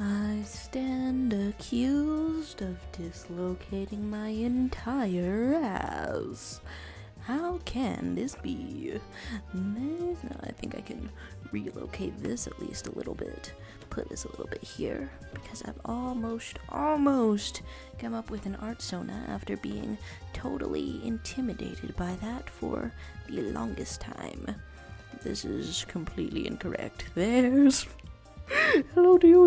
I stand accused of dislocating my entire ass. How can this be? No, I think I can relocate this at least a little bit. Put this a little bit here, because I've almost come up with an artsona after being totally intimidated by that for the longest time. This is completely incorrect. There's... Hello to you,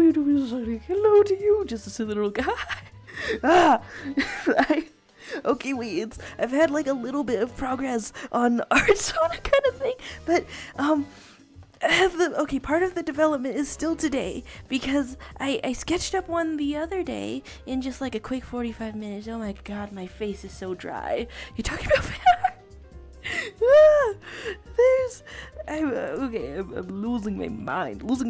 hello to you, just a silly little guy. Okay, wait, I've had like a little bit of progress on artsona kind of thing, but, part of the development is still today, because I sketched up one the other day in just like a quick 45 minutes. Oh my god, my face is so dry. You talking about I'm losing my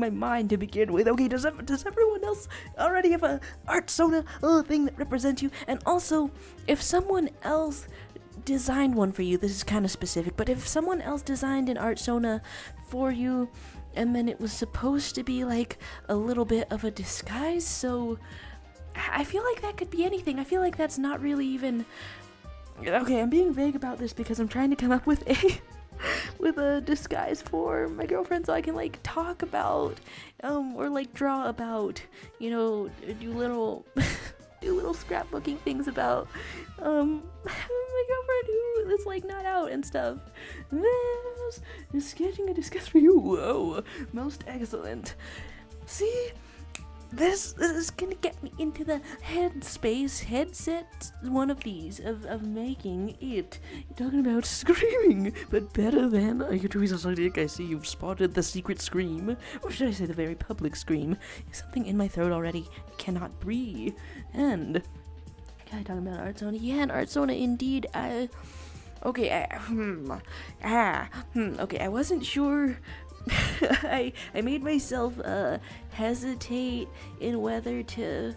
mind to begin with. Okay, does everyone else already have a artsona thing that represents you? And also, if someone else designed one for you, this is kind of specific, but if someone else designed an artsona for you, and then it was supposed to be like a little bit of a disguise, so I feel like that could be anything. I feel like that's not really even... Okay, I'm being vague about this because I'm trying to come up with a disguise for my girlfriend so I can like talk about or like draw about, you know, do little scrapbooking things about my girlfriend who is like not out and stuff. This is sketching a disguise for you. Whoa, most excellent. See, this is gonna get me into the headset, one of these, of making it. You're talking about screaming, but better than, I see you've spotted the secret scream, or should I say the very public scream. There's something in my throat already, I cannot breathe, and, yeah, talking about artsona, yeah, an artsona indeed, okay, I wasn't sure. I made myself hesitate in whether to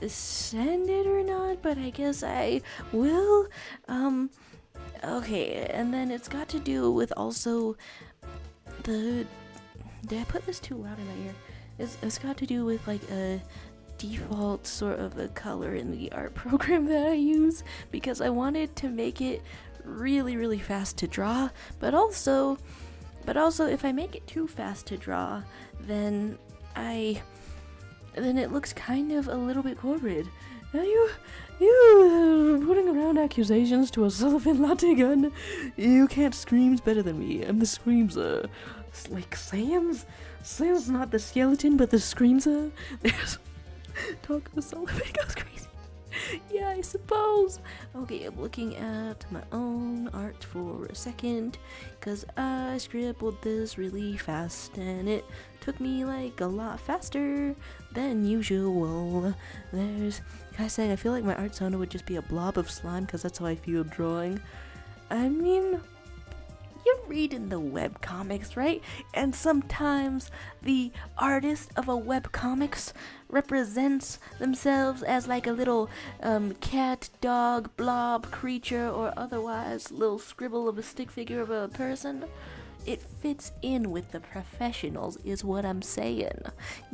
send it or not, but I guess I will. Okay, and then it's got to do with also the... Did I put this too loud in my ear? It's got to do with like a default sort of a color in the art program that I use, because I wanted to make it really, really fast to draw, but also if I make it too fast to draw, then it looks kind of a little bit corporate. Now you putting around accusations to a Sullivan latte gun. You can't screams better than me, and the screams like Sam's not the skeleton, but the screams there's talk to Sullivan goes crazy. Yeah, I suppose. Okay, I'm looking at my own art for a second, because I scribbled this really fast, and it took me like a lot faster than usual. Can I say, I feel like my artsona would just be a blob of slime, because that's how I feel drawing. I mean... You're reading the webcomics, right? And sometimes the artist of a webcomics represents themselves as like a little cat, dog, blob, creature, or otherwise little scribble of a stick figure of a person. It fits in with the professionals is what I'm saying.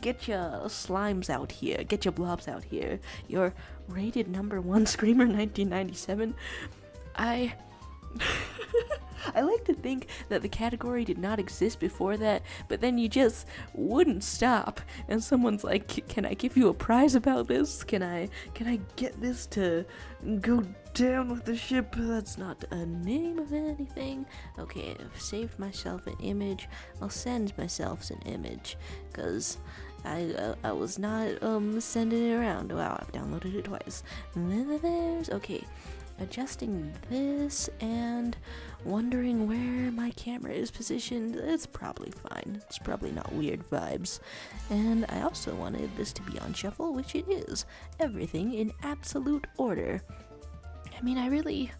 Get your slimes out here. Get your blobs out here. Your rated #1 Screamer 1997. I like to think that the category did not exist before that, but then you just wouldn't stop, and someone's like, can I give you a prize about this? Can I get this to go down with the ship? That's not a name of anything. Okay, I've saved myself an image. I'll send myself an image, because I was not sending it around. Wow, I've downloaded it twice. And then there's, okay, adjusting this and wondering where my camera is positioned. It's probably fine. It's probably not weird vibes. And I also wanted this to be on shuffle, which it is. Everything in absolute order. I mean, I really...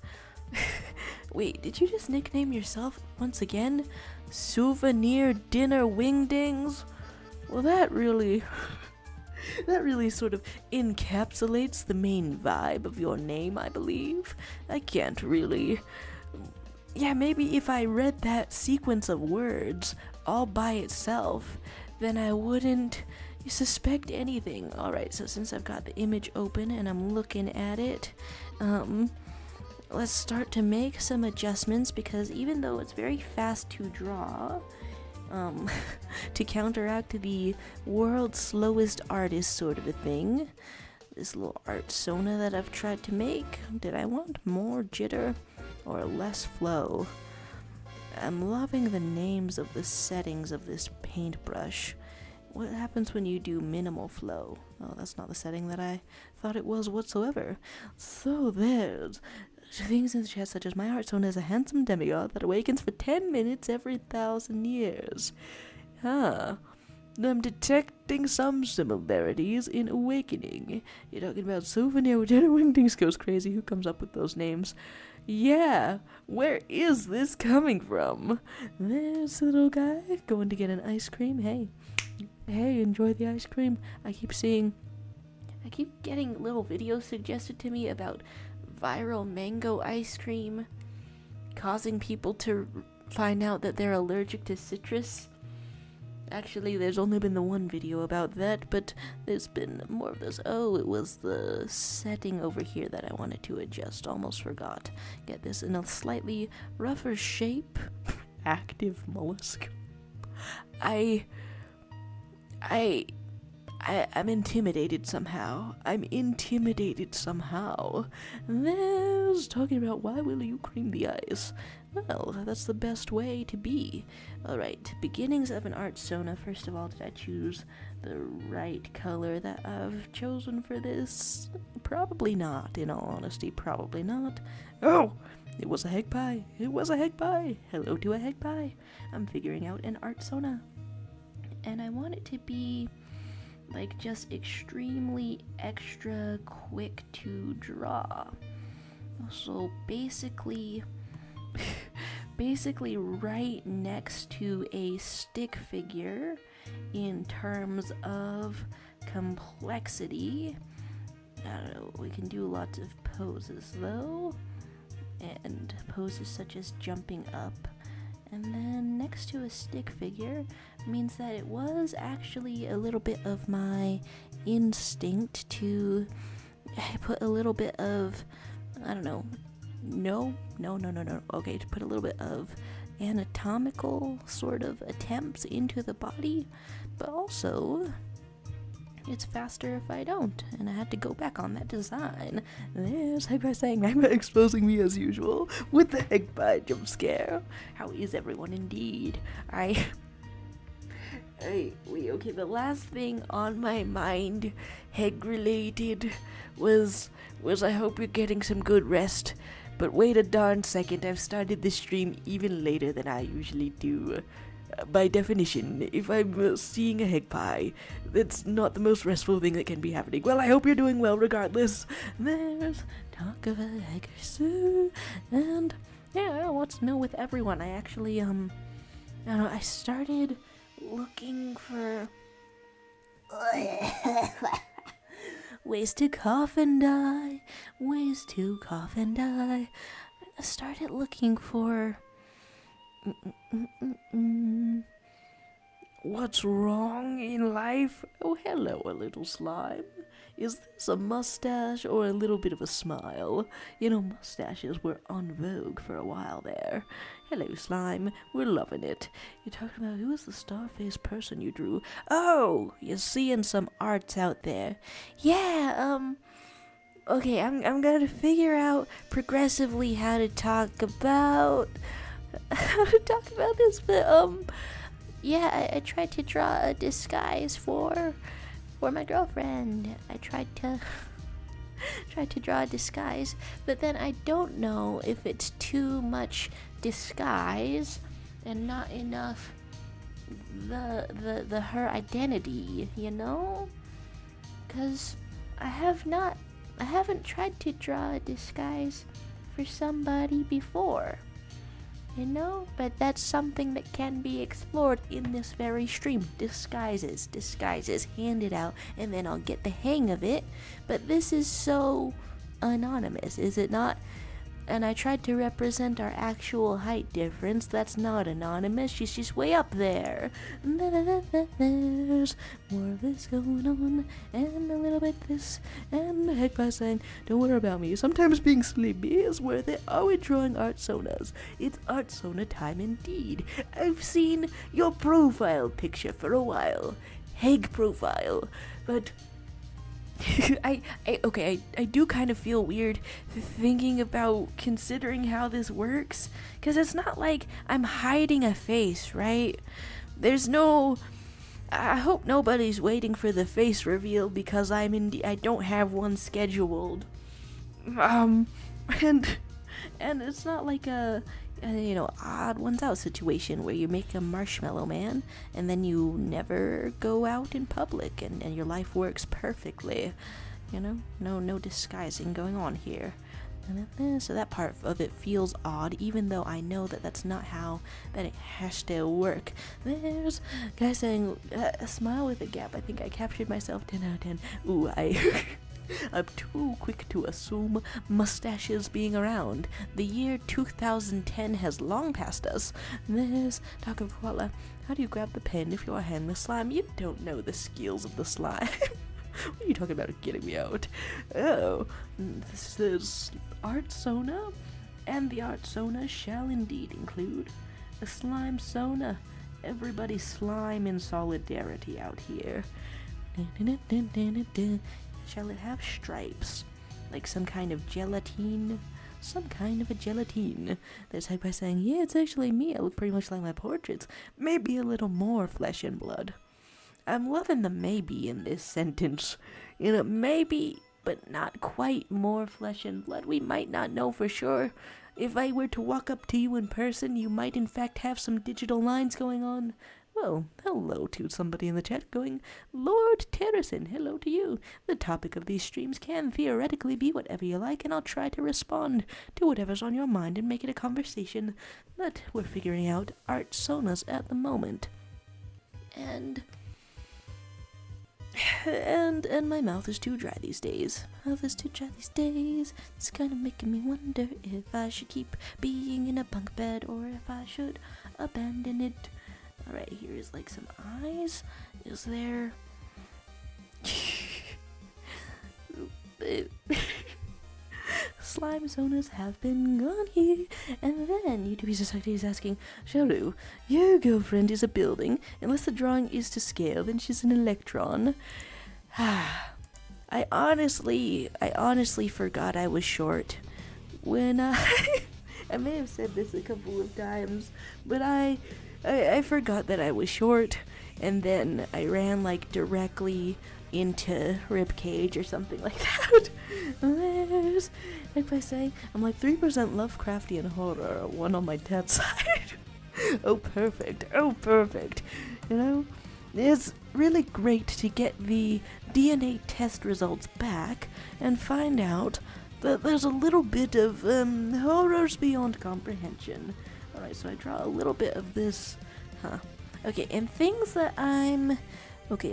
Wait, did you just nickname yourself once again? Souvenir Dinner Wingdings? Well, that really sort of encapsulates the main vibe of your name, I believe. I can't really... Yeah, maybe if I read that sequence of words all by itself, then I wouldn't You suspect anything? Alright, so since I've got the image open and I'm looking at it, let's start to make some adjustments, because even though it's very fast to draw, to counteract the world's slowest artist sort of a thing, this little artsona that I've tried to make, did I want more jitter or less flow? I'm loving the names of the settings of this paintbrush. What happens when you do minimal flow? Oh, that's not the setting that I thought it was whatsoever. So there's things in the chest such as my artsona is a handsome demigod that awakens for 10 minutes every 1,000 years. I'm detecting some similarities in awakening. You're talking about souvenir with Wingdings goes crazy. Who comes up with those names? Yeah, where is this coming from? There's the little guy going to get an ice cream. Hey, enjoy the ice cream. I keep getting little videos suggested to me about viral mango ice cream causing people to find out that they're allergic to citrus. Actually, there's only been the one video about that, but there's been more of those. Oh, it was the setting over here that I wanted to adjust. Almost forgot. Get this in a slightly rougher shape. Active mollusk. I'm intimidated somehow. There's talking about why will you cream the eyes? Well, that's the best way to be. Alright, beginnings of an artsona. First of all, did I choose the right color that I've chosen for this? Probably not, in all honesty, probably not. Oh! It was a egg pie. Hello to a egg pie. I'm figuring out an artsona. And I want it to be like just extremely extra quick to draw. So basically right next to a stick figure in terms of complexity. I don't know, we can do lots of poses though, and poses such as jumping up. And then next to a stick figure means that it was actually a little bit of my instinct to put a little bit of, I don't know, okay, to put a little bit of anatomical sort of attempts into the body, but also it's faster if I don't, and I had to go back on that design. There's Hegpie saying, I'm exposing me as usual with the Hegpie jump scare. How is everyone indeed? Okay, the last thing on my mind, Heg related, was I hope you're getting some good rest. But wait a darn second, I've started this stream even later than I usually do. By definition, if I'm seeing a egg pie, that's not the most restful thing that can be happening. Well, I hope you're doing well regardless. There's talk of a egg soon, and yeah, I don't know what to know with everyone. I actually, I don't know, I started looking for ways to cough and die. I started looking for what's wrong in life? Oh, hello, a little slime. Is this a mustache or a little bit of a smile? You know, mustaches were en vogue for a while there. Hello, slime. We're loving it. You're talking about who is the star-faced person you drew? Oh, you're seeing some arts out there. Yeah, okay, I'm gonna figure out progressively how to talk about this, but yeah, I tried to draw a disguise for my girlfriend. I tried to draw a disguise, but then I don't know if it's too much disguise and not enough the her identity, you know? 'Cause I haven't tried to draw a disguise for somebody before, you know? But that's something that can be explored in this very stream. Disguises, hand it out, and then I'll get the hang of it. But this is so anonymous, is it not? and I tried to represent our actual height difference. That's not anonymous. She's just way up there. There's more of this going on, and a little bit this, and the heck by saying, don't worry about me. Sometimes being sleepy is worth it. Are we drawing artsonas? It's artsona time indeed. I've seen your profile picture for a while. Heg profile. But I do kind of feel weird thinking about considering how this works, because it's not like I'm hiding a face, right? There's no, I hope nobody's waiting for the face reveal because I don't have one scheduled. And it's not like a odd ones out situation where you make a marshmallow man and then you never go out in public and your life works perfectly. No disguising going on here. So that part of it feels odd, even though I know that that's not how that it has to work. There's guy saying, a smile with a gap. I think I captured myself 10 out of 10. Ooh, I'm too quick to assume mustaches being around. The year 2010 has long passed us. There's Taco Koala. How do you grab the pen if you're a handless slime? You don't know the skills of the slime. What are you talking about getting me out? Oh, this is artsona, and the artsona shall indeed include a slime sona. Everybody slime in solidarity out here. Shall it have stripes? Like some kind of gelatine? Some kind of a gelatine. There's hype by saying, yeah, it's actually me. I look pretty much like my portraits. Maybe a little more flesh and blood. I'm loving the maybe in this sentence. Maybe, but not quite more flesh and blood. We might not know for sure. If I were to walk up to you in person, you might in fact have some digital lines going on. Well, hello to somebody in the chat going, Lord Terracin, hello to you. The topic of these streams can theoretically be whatever you like, and I'll try to respond to whatever's on your mind and make it a conversation. But we're figuring out artsonas at the moment. And my mouth is too dry these days. It's kind of making me wonder if I should keep being in a bunk bed or if I should abandon it. Alright, here's like some eyes. Is there... Slime zonas have been gone here. And then YouTube Society is asking, Sharu, your girlfriend is a building. Unless the drawing is to scale, then she's an electron. I honestly forgot I was short. When I may have said this a couple of times, but I forgot that I was short, and then I ran like directly into ribcage or something like that. There's, like I say, I'm like 3% Lovecraftian horror, 1 on my dad's side. Oh perfect. It's really great to get the DNA test results back and find out that there's a little bit of horrors beyond comprehension. Alright, so I draw a little bit of this, okay, and things that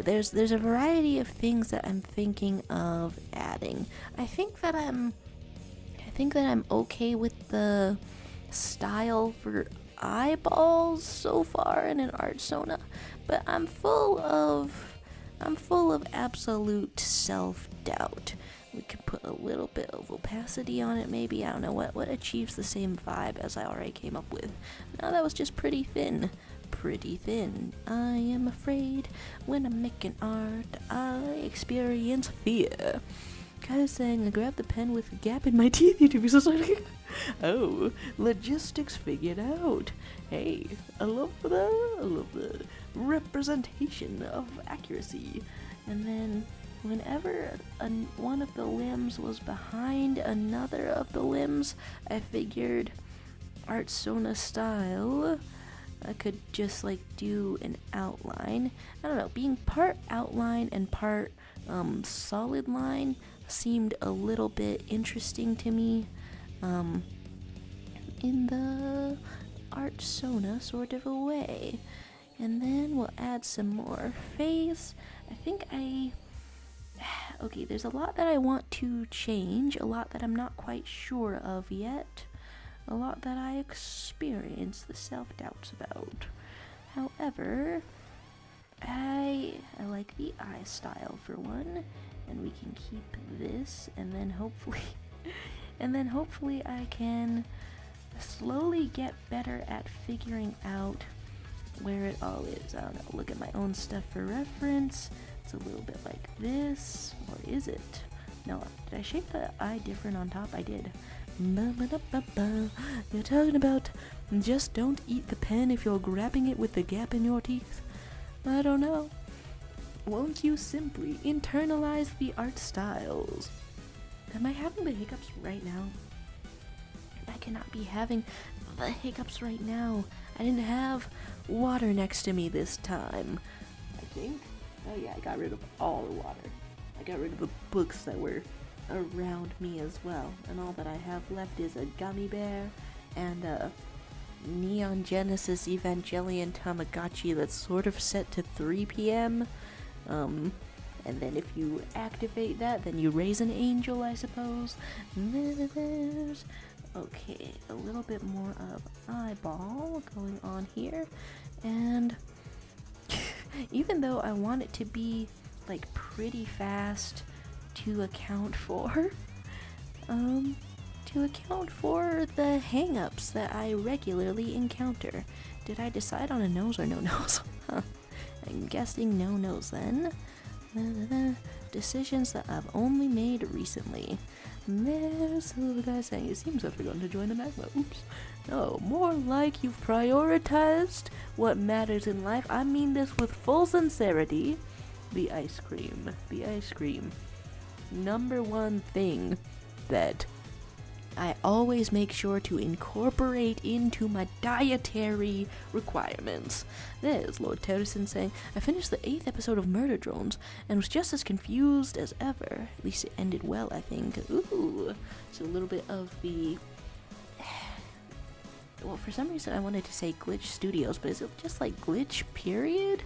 there's a variety of things that I'm thinking of adding. I think that I'm okay with the style for eyeballs so far in an artsona, but I'm full of absolute self-doubt. We could put a little bit of opacity on it, maybe. I don't know what achieves the same vibe as I already came up with. No, that was just pretty thin. I am afraid when I'm making art, I experience fear. Guys saying I grabbed the pen with a gap in my teeth. YouTube is like, oh, logistics figured out. Hey, I love the representation of accuracy. And then whenever one of the limbs was behind another of the limbs, I figured artsona style, I could just like do an outline. I don't know, being part outline and part solid line seemed a little bit interesting to me in the artsona sort of a way. And then we'll add some more face. I think Okay, there's a lot that I want to change, a lot that I'm not quite sure of yet, a lot that I experience the self-doubts about. However, I like the eye style for one, and we can keep this, and then hopefully I can slowly get better at figuring out where it all is. I don't know, look at my own stuff for reference. It's a little bit like this, or is it? No, did I shape the eye different on top? I did. You're talking about just don't eat the pen if you're grabbing it with the gap in your teeth? I don't know. Won't you simply internalize the art styles? Am I having the hiccups right now? I cannot be having the hiccups right now. I didn't have water next to me this time, I think. Oh yeah, I got rid of all the water. I got rid of the books that were around me as well. And all that I have left is a gummy bear and a Neon Genesis Evangelion Tamagotchi that's sort of set to 3 p.m. And then if you activate that, then you raise an angel, I suppose. There's, okay, a little bit more of eyeball going on here. And even though I want it to be like pretty fast to account for the hang-ups that I regularly encounter. Did I decide on a nose or no nose? I'm guessing no nose then. Decisions that I've only made recently. There's a little guy saying, it seems I've forgotten to join the magma. Oops. No, more like you've prioritized what matters in life. I mean this with full sincerity. The ice cream. The ice cream. Number one thing that I always make sure to incorporate into my dietary requirements. There's Lord Terrison saying, I finished the 8th episode of Murder Drones and was just as confused as ever. At least it ended well, I think. Ooh, so a little bit of the... Well, for some reason I wanted to say Glitch Studios, but is it just like Glitch period?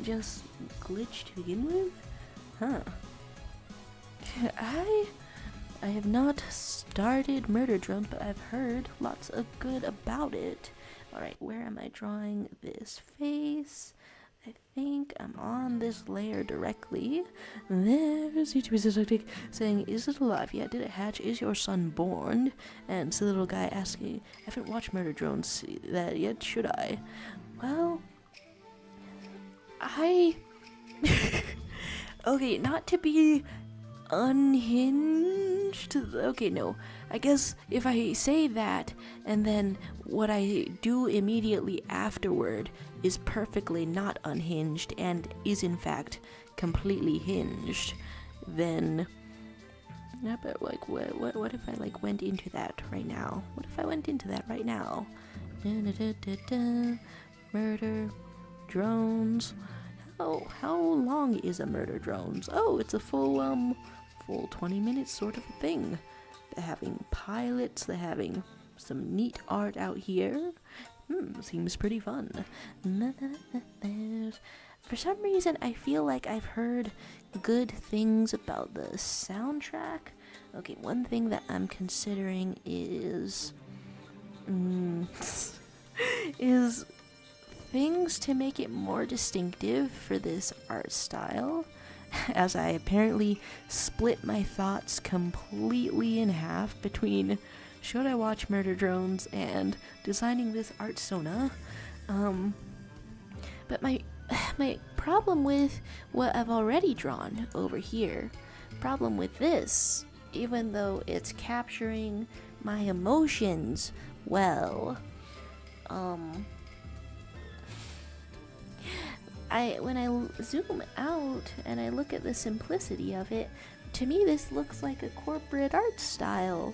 Just Glitch to begin with? Huh. I have not started Murder Drum, but I've heard lots of good about it. Alright, where am I drawing this face? I think I'm on this layer directly. There's YouTube saying, is it alive? Yeah, did it hatch? Is your son born? And it's the little guy asking, I haven't watched Murder Drones that yet, should I? Well, okay, not to be unhinged. Okay, no. I guess if I say that and then what I do immediately afterward is perfectly not unhinged and is in fact completely hinged, then yeah, but like what if I like went into that right now? What if I went into that right now? Murder drones. How long is a Murder Drones? Oh, it's a full 20 minutes sort of a thing. They're having pilots, they're having some neat art out here. Seems pretty fun. For some reason, I feel like I've heard good things about the soundtrack. Okay, one thing that I'm considering is things to make it more distinctive for this art style, as I apparently split my thoughts completely in half between should I watch Murder Drones and designing this artsona. But my problem with what I've already drawn over here, problem with this, even though it's capturing my emotions well, when I zoom out and I look at the simplicity of it, to me this looks like a corporate art style,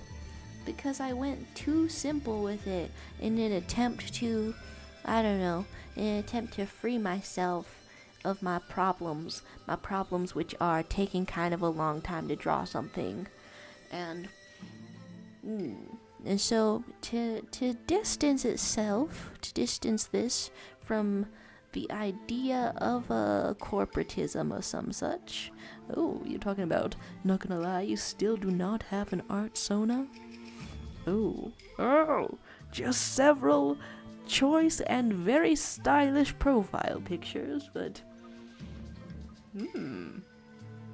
because I went too simple with it in an attempt to, free myself of my problems which are taking kind of a long time to draw something, and so to distance this from the idea of corporatism or some such. Oh, you're talking about, not gonna lie, you still do not have an artsona? Oh, just several choice and very stylish profile pictures, but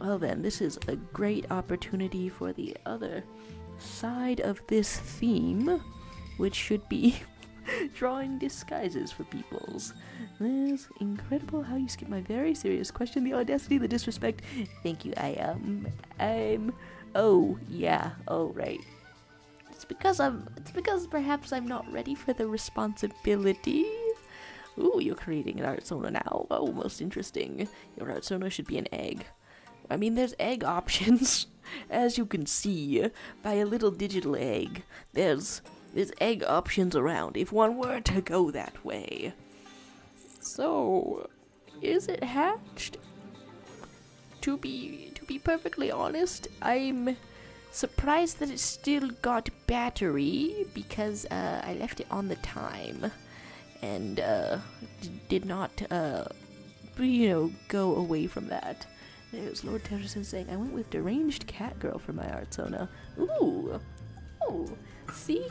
well then, this is a great opportunity for the other side of this theme, which should be drawing disguises for peoples. It's incredible how you skip my very serious question, the audacity, the disrespect. Thank you, oh yeah, oh right. It's because perhaps I'm not ready for the responsibility. Ooh, you're creating an artsona now. Oh, most interesting. Your artsona should be an egg. I mean, there's egg options, as you can see by a little digital egg. There's egg options around if one were to go that way. So, is it hatched? To be perfectly honest, I'm surprised that it still got battery because I left it on the time and did not go away from that. There's Lord Terrison saying, I went with deranged cat girl for my artsona. Ooh. Oh, see?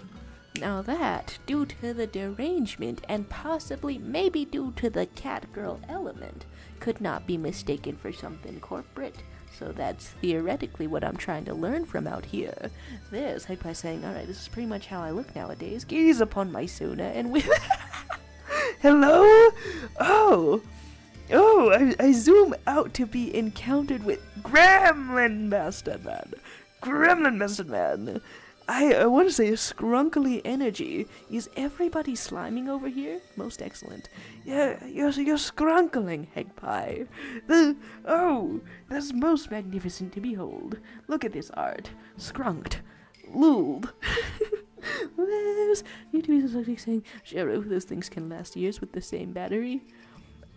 Now that, due to the derangement and possibly maybe due to the cat girl element, could not be mistaken for something corporate. So that's theoretically what I'm trying to learn from out here. There's Hype by saying, alright, this is pretty much how I look nowadays. Gaze upon my Sona and with... Hello? I zoom out to be encountered with Gremlin Master Man. Gremlin Master Man. I want to say scrunkly energy. Is everybody sliming over here? Most excellent. Yeah, you're scrunkling, Egg Pie. That's most magnificent to behold. Look at this art. Skrunked. Luled. There's YouTube is saying, Sheriff, those things can last years with the same battery.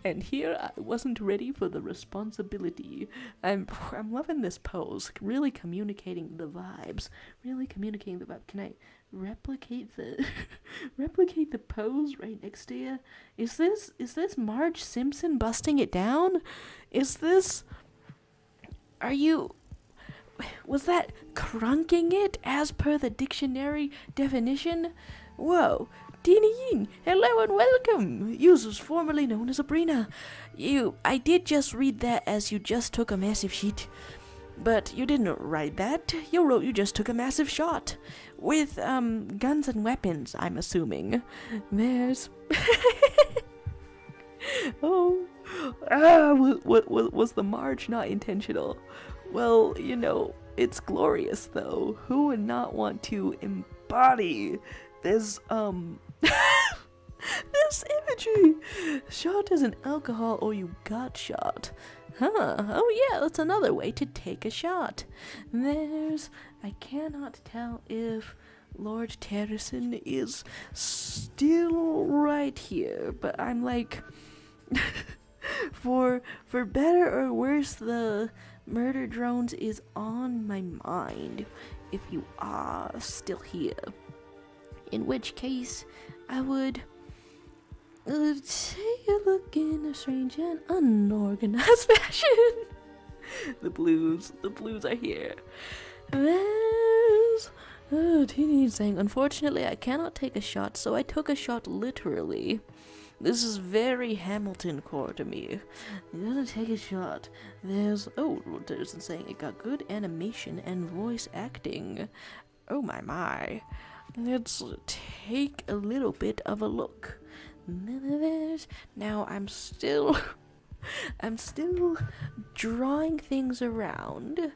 And here I wasn't ready for the responsibility. I'm loving this pose, really communicating the vibes, Can I replicate the pose right next to you? Is this Marge Simpson busting it down? Was that crunking it as per the dictionary definition? Whoa. Dina Yin, hello and welcome! Users formerly known as Sabrina. I did just read that as you just took a massive shit. But you didn't write that. You wrote you just took a massive shot. With, guns and weapons, I'm assuming. There's... was the Marge not intentional? Well, it's glorious though. Who would not want to embody this this imagery? Shot as an alcohol or you got shot. Oh yeah, that's another way to take a shot. I cannot tell if Lord Terrison is still right here, but I'm like, for better or worse, the murder drones is on my mind, if you are still here. In which case, I would take a look in a strange and unorganized fashion. The blues are here. There's Teenage saying, unfortunately I cannot take a shot, so I took a shot literally. This is very Hamilton core to me. I'm gonna take a shot. There's saying it got good animation and voice acting. Oh my. Let's take a little bit of a look. Now I'm still drawing things around.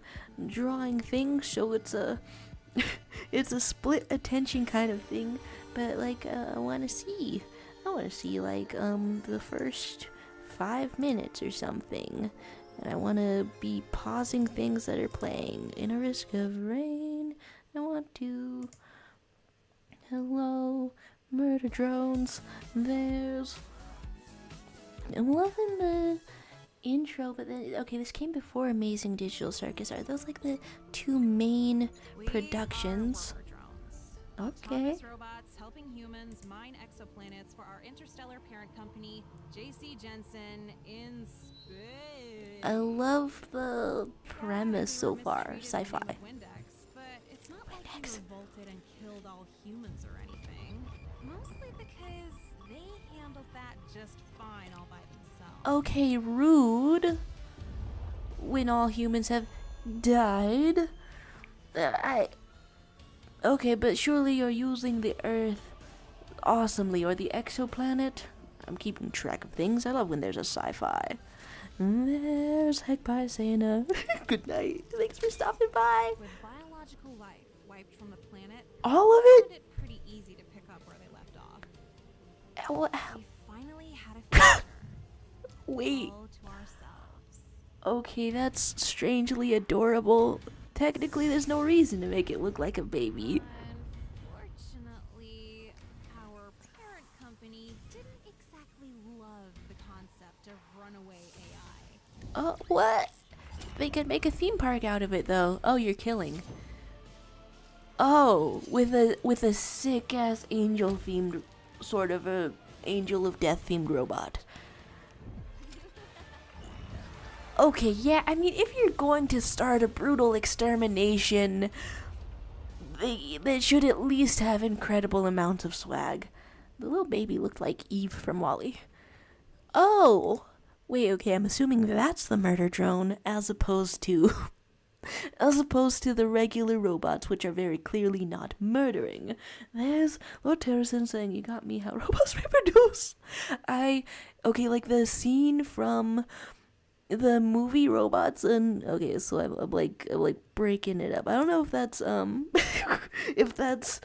So it's a split attention kind of thing, but like I wanna see like the first 5 minutes or something. And I wanna be pausing things that are playing. In a risk of rain, I want to hello, murder drones. I'm loving the intro, but then, okay, this came before Amazing Digital Circus. Are those like the 2 main productions? Okay. Autonomous robots helping humans mine exoplanets for our interstellar parent company, JC Jensen in space. I love the premise We so were far. mistreated when we Sci-fi. were Windex, but it's not like we Windex. revolted and killed all humans or anything. Mostly because they handled that just fine all by themselves. Okay, rude. When all humans have died. I. Okay, but surely you're using the Earth awesomely, or the exoplanet. I'm keeping track of things. I love when there's a sci-fi. There's Heck by Sana. Good night. Thanks for stopping by. With biological life wiped from the planet, All of we it? found it pretty easy to pick up where they left off. What? We finally had a future. Wait. All to ourselves. Okay, that's strangely adorable. Technically, there's no reason to make it look like a baby. Unfortunately, our parent company didn't exactly love the concept of runaway AI. What? They could make a theme park out of it, though. Oh, you're killing. Oh, with a sick ass angel themed, sort of a angel of death themed robot. Okay, yeah, I mean, if you're going to start a brutal extermination, they should at least have incredible amounts of swag. The little baby looked like Eve from WALL-E. Oh! Wait, okay, I'm assuming that's the murder drone, as opposed to the regular robots, which are very clearly not murdering. There's Lord Terrison saying, "You got me, how robots reproduce." Okay, like the scene from the movie Robots, and okay, so I'm like breaking it up. I don't know if that's if that's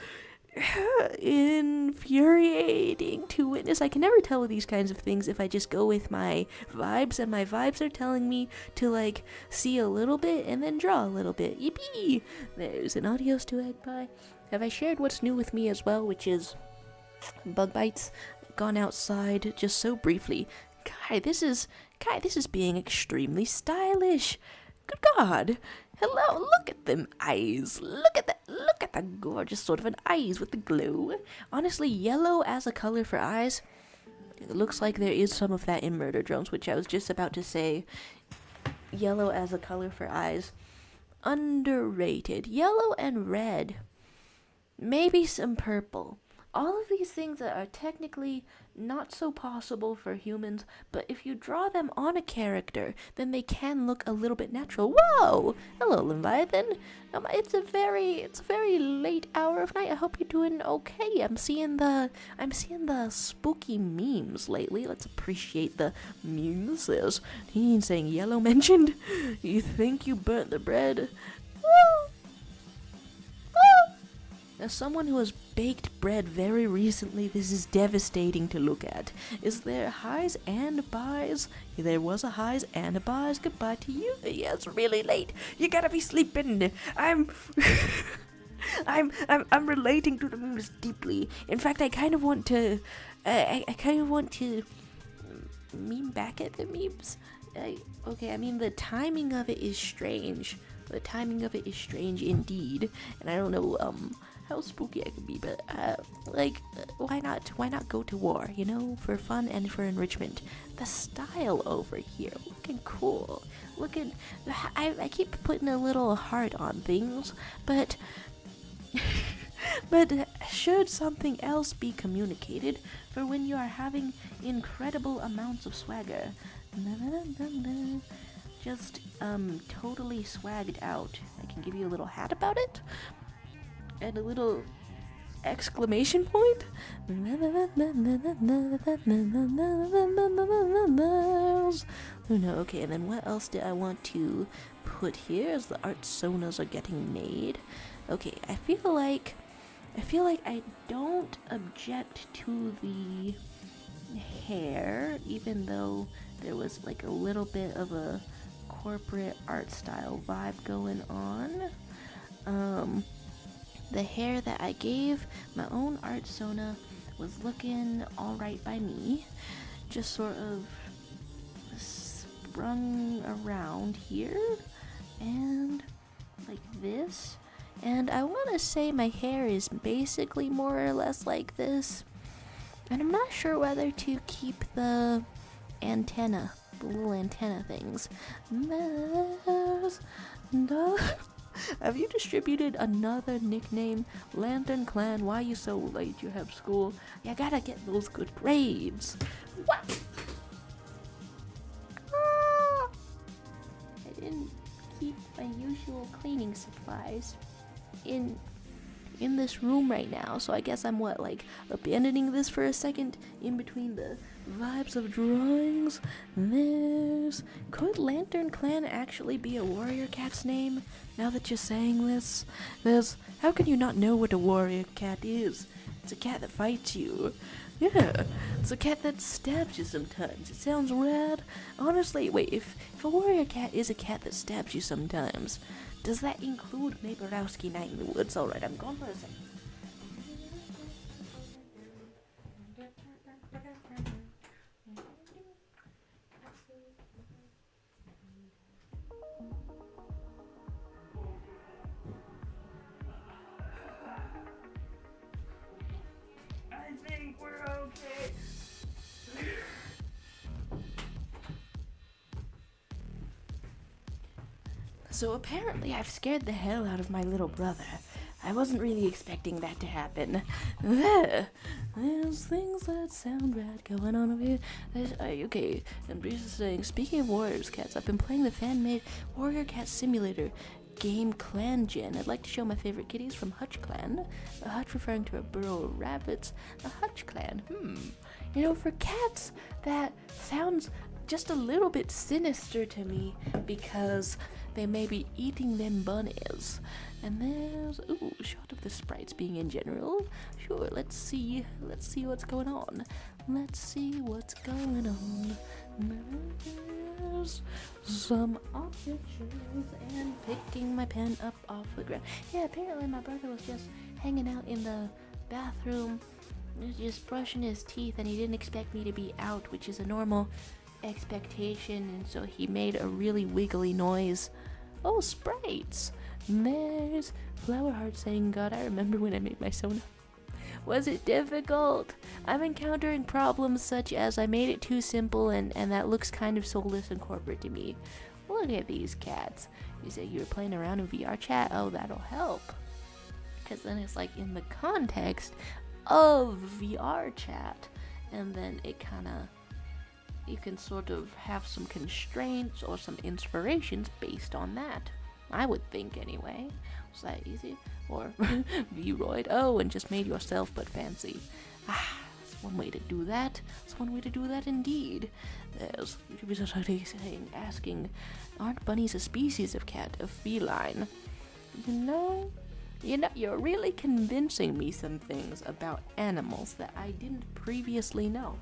infuriating to witness. I can never tell with these kinds of things if I just go with my vibes, and my vibes are telling me to like see a little bit and then draw a little bit. Yippee! There's an adios to Egg Pie. Have I shared what's new with me as well, which is bug bites? Gone outside just so briefly. Kai, this is being extremely stylish. Good God. Hello, look at them eyes. Look at the gorgeous sort of an eyes with the glow. Honestly, yellow as a color for eyes. It looks like there is some of that in Murder Drones, which I was just about to say. Yellow as a color for eyes. Underrated. Yellow and red. Maybe some purple. All of these things that are technically not so possible for humans, but if you draw them on a character, then they can look a little bit natural. Whoa! Hello, Leviathan. It's a very late hour of night. I hope you're doing okay. I'm seeing the spooky memes lately. Let's appreciate the memes. There's Teen saying yellow mentioned. You think you burnt the bread? Woo! As someone who has baked bread very recently, this is devastating to look at. Is there highs and buys? There was a highs and a buys. Goodbye to you. Yeah, it's really late. You gotta be sleeping. I'm relating to the memes deeply. In fact, I kind of want to meme back at the memes. Okay, I mean, the timing of it is strange. The timing of it is strange indeed, and I don't know how spooky I can be, but why not go to war, you know, for fun and for enrichment. The style over here, looking cool. I keep putting a little heart on things, but but should something else be communicated for when you are having incredible amounts of swagger? Just totally swagged out. I can give you a little hat about it and a little exclamation point. Oh no, okay, and then what else did I want to put here as the artsonas are getting made? Okay, I feel like I don't object to the hair, even though there was like a little bit of a corporate art style vibe going on. The hair that I gave my own artsona was looking alright by me. Just sort of sprung around here and like this. And I want to say my hair is basically more or less like this. And I'm not sure whether to keep the antenna, the little antenna things. Have you distributed another nickname? Lantern Clan, why you so late? You have school. You gotta get those good grades. What? I didn't keep my usual cleaning supplies in this room right now, so I guess I'm abandoning this for a second in between the vibes of drawings. Could Lantern Clan actually be a warrior cat's name? Now that you're saying this, how can you not know what a warrior cat is? It's a cat that fights you. Yeah, it's a cat that stabs you sometimes. It sounds rad. Honestly, wait, if a warrior cat is a cat that stabs you sometimes, does that include Maborowski Night in the Woods? Alright, I'm gone for a second. I think we're okay. So apparently I've scared the hell out of my little brother. I wasn't really expecting that to happen. There's things that sound bad going on over here. Okay, and Breeze is saying, speaking of Warriors Cats, I've been playing the fan-made Warrior Cat Simulator game Clan Gen. I'd like to show my favorite kitties from Hutch Clan. The Hutch referring to a burrow of rabbits. The Hutch Clan. You know, for cats, that sounds just a little bit sinister to me because they may be eating them bunnies. And there's, shot of the sprites being in general. Sure, let's see what's going on. There's some objections and picking my pen up off the ground. Yeah, apparently my brother was just hanging out in the bathroom, just brushing his teeth, and he didn't expect me to be out, which is a normal expectation, and so he made a really wiggly noise. Oh, sprites! And there's Flower Heart saying, God, I remember when I made my Sona. Was it difficult? I'm encountering problems such as I made it too simple and that looks kind of soulless and corporate to me. Look at these cats. You say you were playing around in VR chat? Oh, that'll help. Because then it's like in the context of VR chat. And then it you can sort of have some constraints or some inspirations based on that. I would think anyway. Was that easy? Or V-Roid, and just made yourself but fancy. That's one way to do that. That's one way to do that indeed. There's YouTubers asking, aren't bunnies a species of cat, a feline? You know, you're really convincing me some things about animals that I didn't previously know.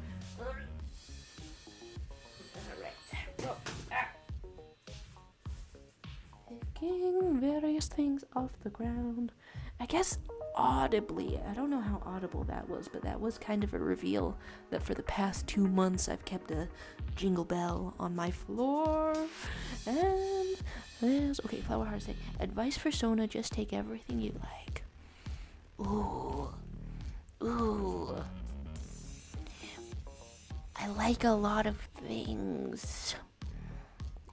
Picking various things off the ground. I guess audibly, I don't know how audible that was, but that was kind of a reveal that for the past 2 months I've kept a jingle bell on my floor. And there's, Flower Heart saying, advice for Sona, just take everything you like. Ooh. I like a lot of things.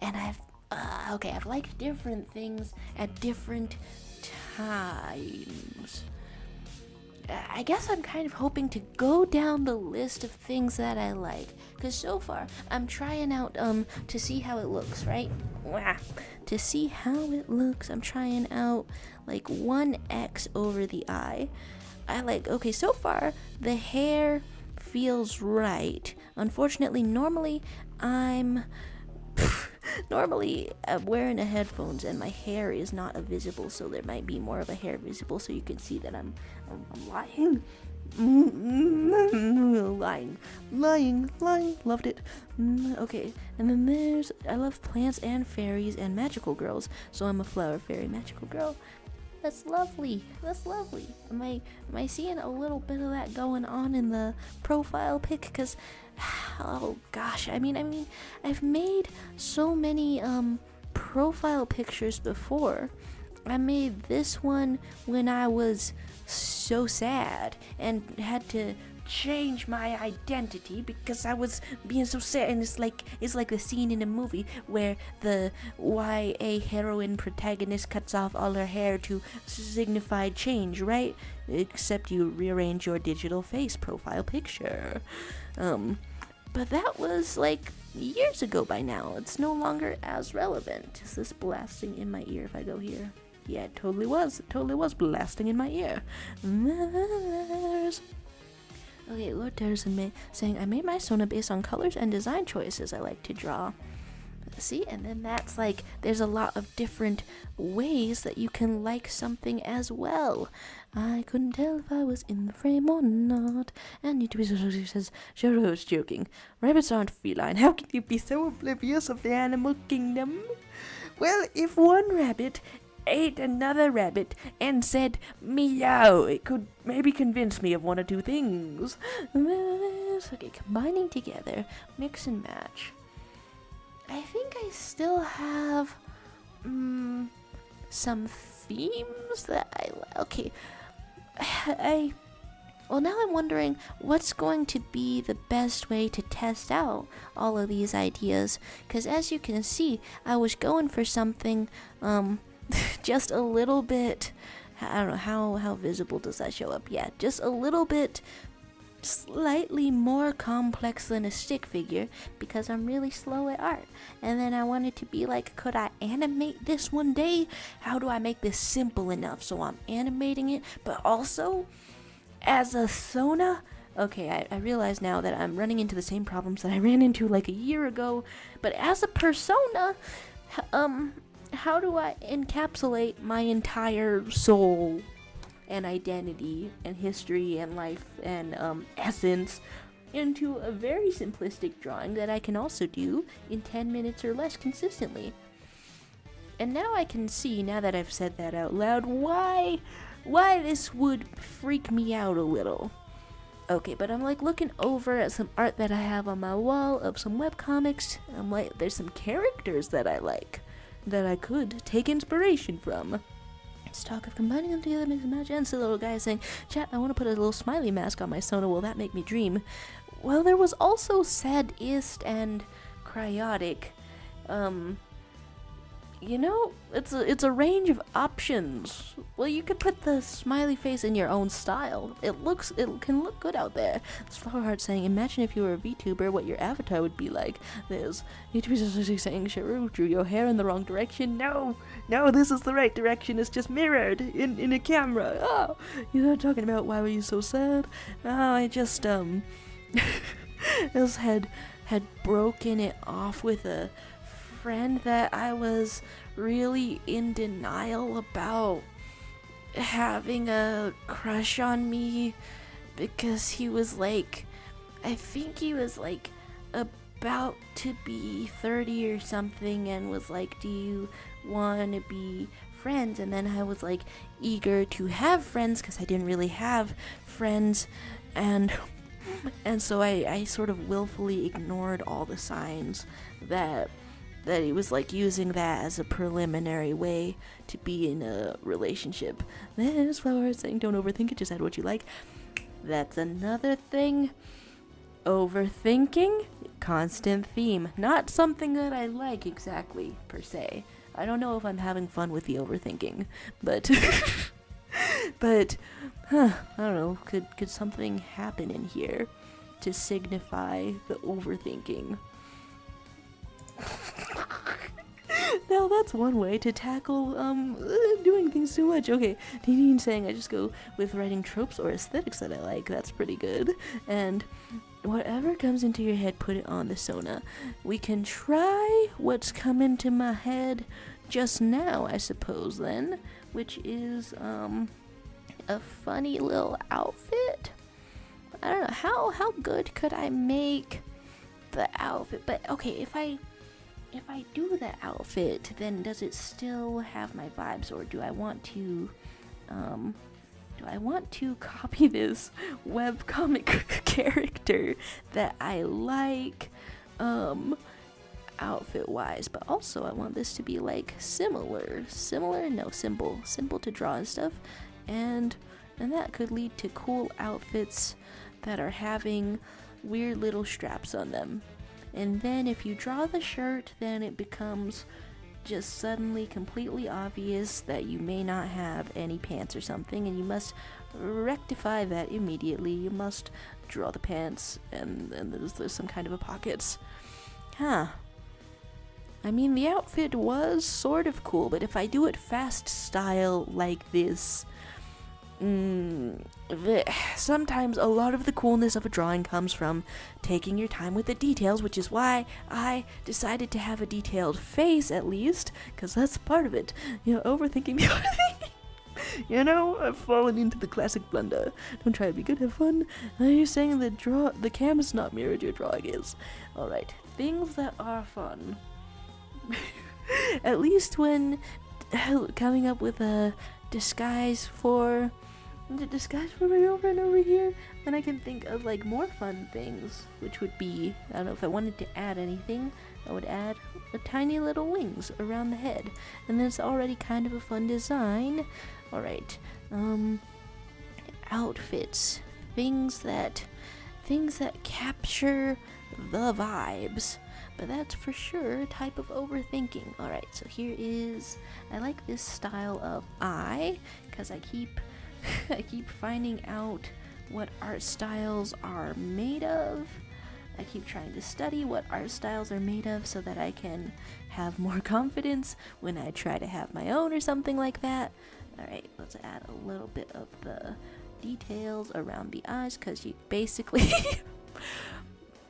And I've liked different things at different times. I guess I'm kind of hoping to go down the list of things that I like, because so far I'm trying out to see how it looks, right? To see how it looks, I'm trying out like 1X over the eye. So far the hair feels right. Unfortunately, normally I'm wearing a headphones and my hair is not visible, so there might be more of a hair visible, so you can see that I'm lying. lying, loved it. Okay, and then there's, I love plants and fairies and magical girls, so I'm a flower fairy magical girl. That's lovely. Am I seeing a little bit of that going on in the profile pic? Because, oh gosh, I mean, I've made so many profile pictures before, I made this one when I was so sad and had to change my identity because I was being so sad. And it's like the scene in a movie where the YA heroine protagonist cuts off all her hair to signify change, right? Except you rearrange your digital face profile picture. But that was like years ago by now. It's no longer as relevant. Is this blasting in my ear if I go here? Yeah, it totally was. It totally was blasting in my ear. Okay, Lord Terrison saying, I made my Sona based on colors and design choices I like to draw. See, and then that's like, there's a lot of different ways that you can like something as well. I couldn't tell if I was in the frame or not. And YouTube says, Shoro's joking. Rabbits aren't feline. How can you be so oblivious of the animal kingdom? Well, if one rabbit ate another rabbit and said meow, it could maybe convince me of one or two things. Okay, combining together, mix and match. I think I still have some themes that okay. Well, now I'm wondering what's going to be the best way to test out all of these ideas, because as you can see, I was going for something just a little bit, I don't know, how visible does that show up? Yeah, just a little bit slightly more complex than a stick figure because I'm really slow at art. And then I wanted to be like, could I animate this one day? How do I make this simple enough so I'm animating it, but also as a Sona? Okay, I realize now that I'm running into the same problems that I ran into like a year ago, but as a persona, how do I encapsulate my entire soul and identity and history and life and essence into a very simplistic drawing that I can also do in 10 minutes or less consistently? And now I can see, now that I've said that out loud, why this would freak me out a little. Okay, but I'm like looking over at some art that I have on my wall of some webcomics. I'm like, there's some characters that I like that I could take inspiration from. Let's talk of combining them together makes a match. And so the little guy is saying, chat, I want to put a little smiley mask on my Sona. Will that make me dream? Well, there was also sadist and cryotic. You know, it's a range of options. Well, you could put the smiley face in your own style. It can look good out there. It's Flowerheart saying, imagine if you were a VTuber, what your avatar would be like. There's YouTubers saying, Sharu drew your hair in the wrong direction. No, this is the right direction. It's just mirrored in a camera. Oh, you know, talking about why were you so sad? Oh, I just just had broken it off with a friend that I was really in denial about having a crush on me, because he was like, I think he was like about to be 30 or something, and was like, do you want to be friends? And then I was like eager to have friends because I didn't really have friends, and so I sort of willfully ignored all the signs that he was like using that as a preliminary way to be in a relationship. There's Flower saying, don't overthink it, just add what you like. That's another thing. Overthinking, constant theme. Not something that I like exactly, per se. I don't know if I'm having fun with the overthinking, but I don't know, could something happen in here to signify the overthinking? Now that's one way to tackle doing things too much. Okay, Dean saying, I just go with writing tropes or aesthetics that I like. That's pretty good. And whatever comes into your head, put it on the Sona. We can try what's come into my head just now, I suppose, then, which is a funny little outfit. I don't know, how good could I make the outfit? But okay, if I do the outfit, then does it still have my vibes, or do I want to copy this webcomic character that I like? outfit wise, but also I want this to be like simple to draw and stuff, and that could lead to cool outfits that are having weird little straps on them. And then if you draw the shirt, then it becomes just suddenly completely obvious that you may not have any pants or something, and you must rectify that immediately. You must draw the pants, and there's some kind of a pockets. I mean, the outfit was sort of cool, but if I do it fast style like this, sometimes a lot of the coolness of a drawing comes from taking your time with the details, which is why I decided to have a detailed face at least, because that's part of it. Overthinking the other thing. I've fallen into the classic blunder. Don't try to be good, have fun. You're saying the cam is not mirrored, your drawing is. Alright, things that are fun. At least when coming up with a disguise for my girlfriend over here, then I can think of like more fun things, which would be, I don't know, if I wanted to add anything, I would add a tiny little wings around the head, and then it's already kind of a fun design. Alright, outfits, things that capture the vibes, but that's for sure a type of overthinking. Alright, so here is, I like this style of eye, because I keep finding out what art styles are made of. I keep trying to study what art styles are made of so that I can have more confidence when I try to have my own or something like that. Alright, let's add a little bit of the details around the eyes, because you basically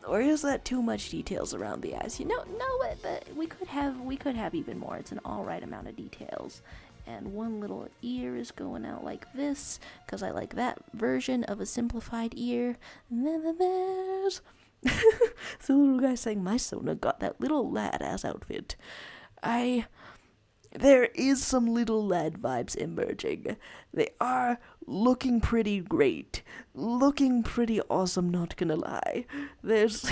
or is that too much details around the eyes? No, but we could have even more. It's an alright amount of details. And one little ear is going out like this, because I like that version of a simplified ear. And then there's the little guy saying, my Sona got that little lad-ass outfit. There is some little lad vibes emerging. They are looking pretty great. Looking pretty awesome, not gonna lie. There's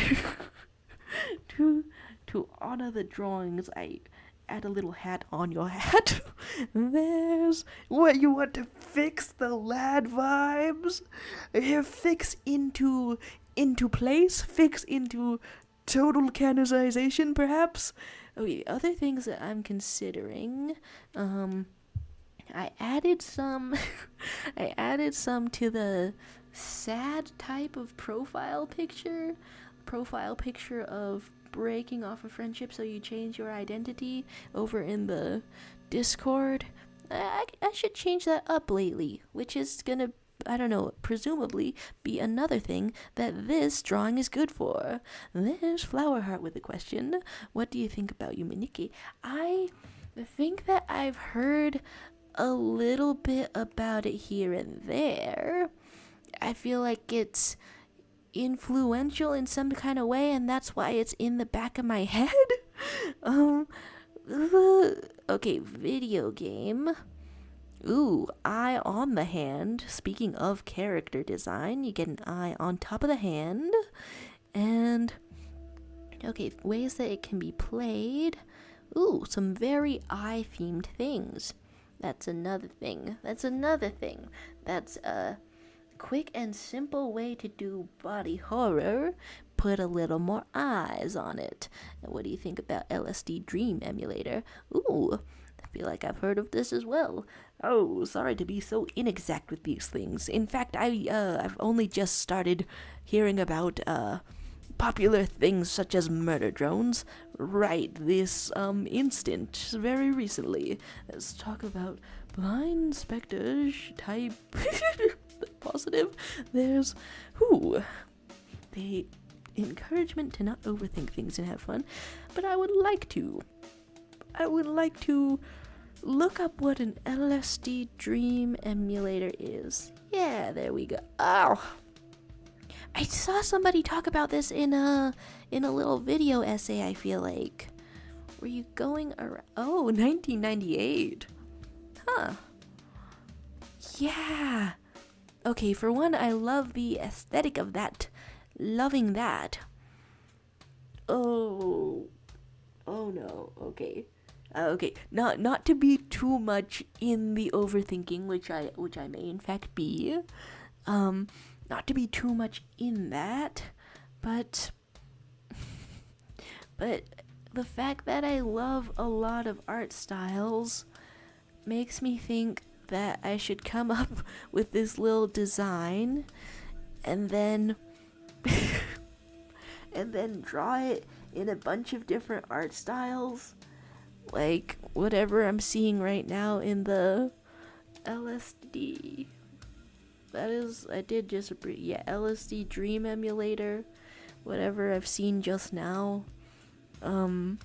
to honor the drawings, I add a little hat on your hat. There's what you want to fix the lad vibes. Fix into place. Fix into total canonization, perhaps. Okay, other things that I'm considering. I added some to the sad type of profile picture of breaking off a friendship, so you change your identity over in the Discord. I should change that up lately, which is gonna, I don't know, presumably be another thing that this drawing is good for. There's Flower Heart with a question. What do you think about Yuminiki? I think that I've heard a little bit about it here and there. I feel like it's influential in some kind of way, and that's why it's in the back of my head. Okay, video game. Ooh, eye on the hand. Speaking of character design, you get an eye on top of the hand. And, okay, ways that it can be played. Ooh, some very eye-themed things. That's another thing. That's a quick and simple way to do body horror. Put a little more eyes on it. And what do you think about LSD Dream Emulator? Ooh, I feel like I've heard of this as well. Oh, sorry to be so inexact with these things. In fact, I've only just started hearing about popular things such as murder drones right this instant, very recently. Let's talk about blind spectre type positive. There's the encouragement to not overthink things and have fun, but I would like to look up what an LSD Dream Emulator is. Yeah, there we go. Oh, I saw somebody talk about this in a little video essay, I feel like. Were you going around? Oh, 1998. Huh. Yeah. Okay, for one, I love the aesthetic of that. Loving that. Oh. Oh no. Okay. Okay. Not to be too much in the overthinking, which I may in fact be. Not to be too much in that, but the fact that I love a lot of art styles makes me think that I should come up with this little design and then and then draw it in a bunch of different art styles, like whatever I'm seeing right now in the LSD. That is, I did just LSD Dream Emulator, whatever I've seen just now, and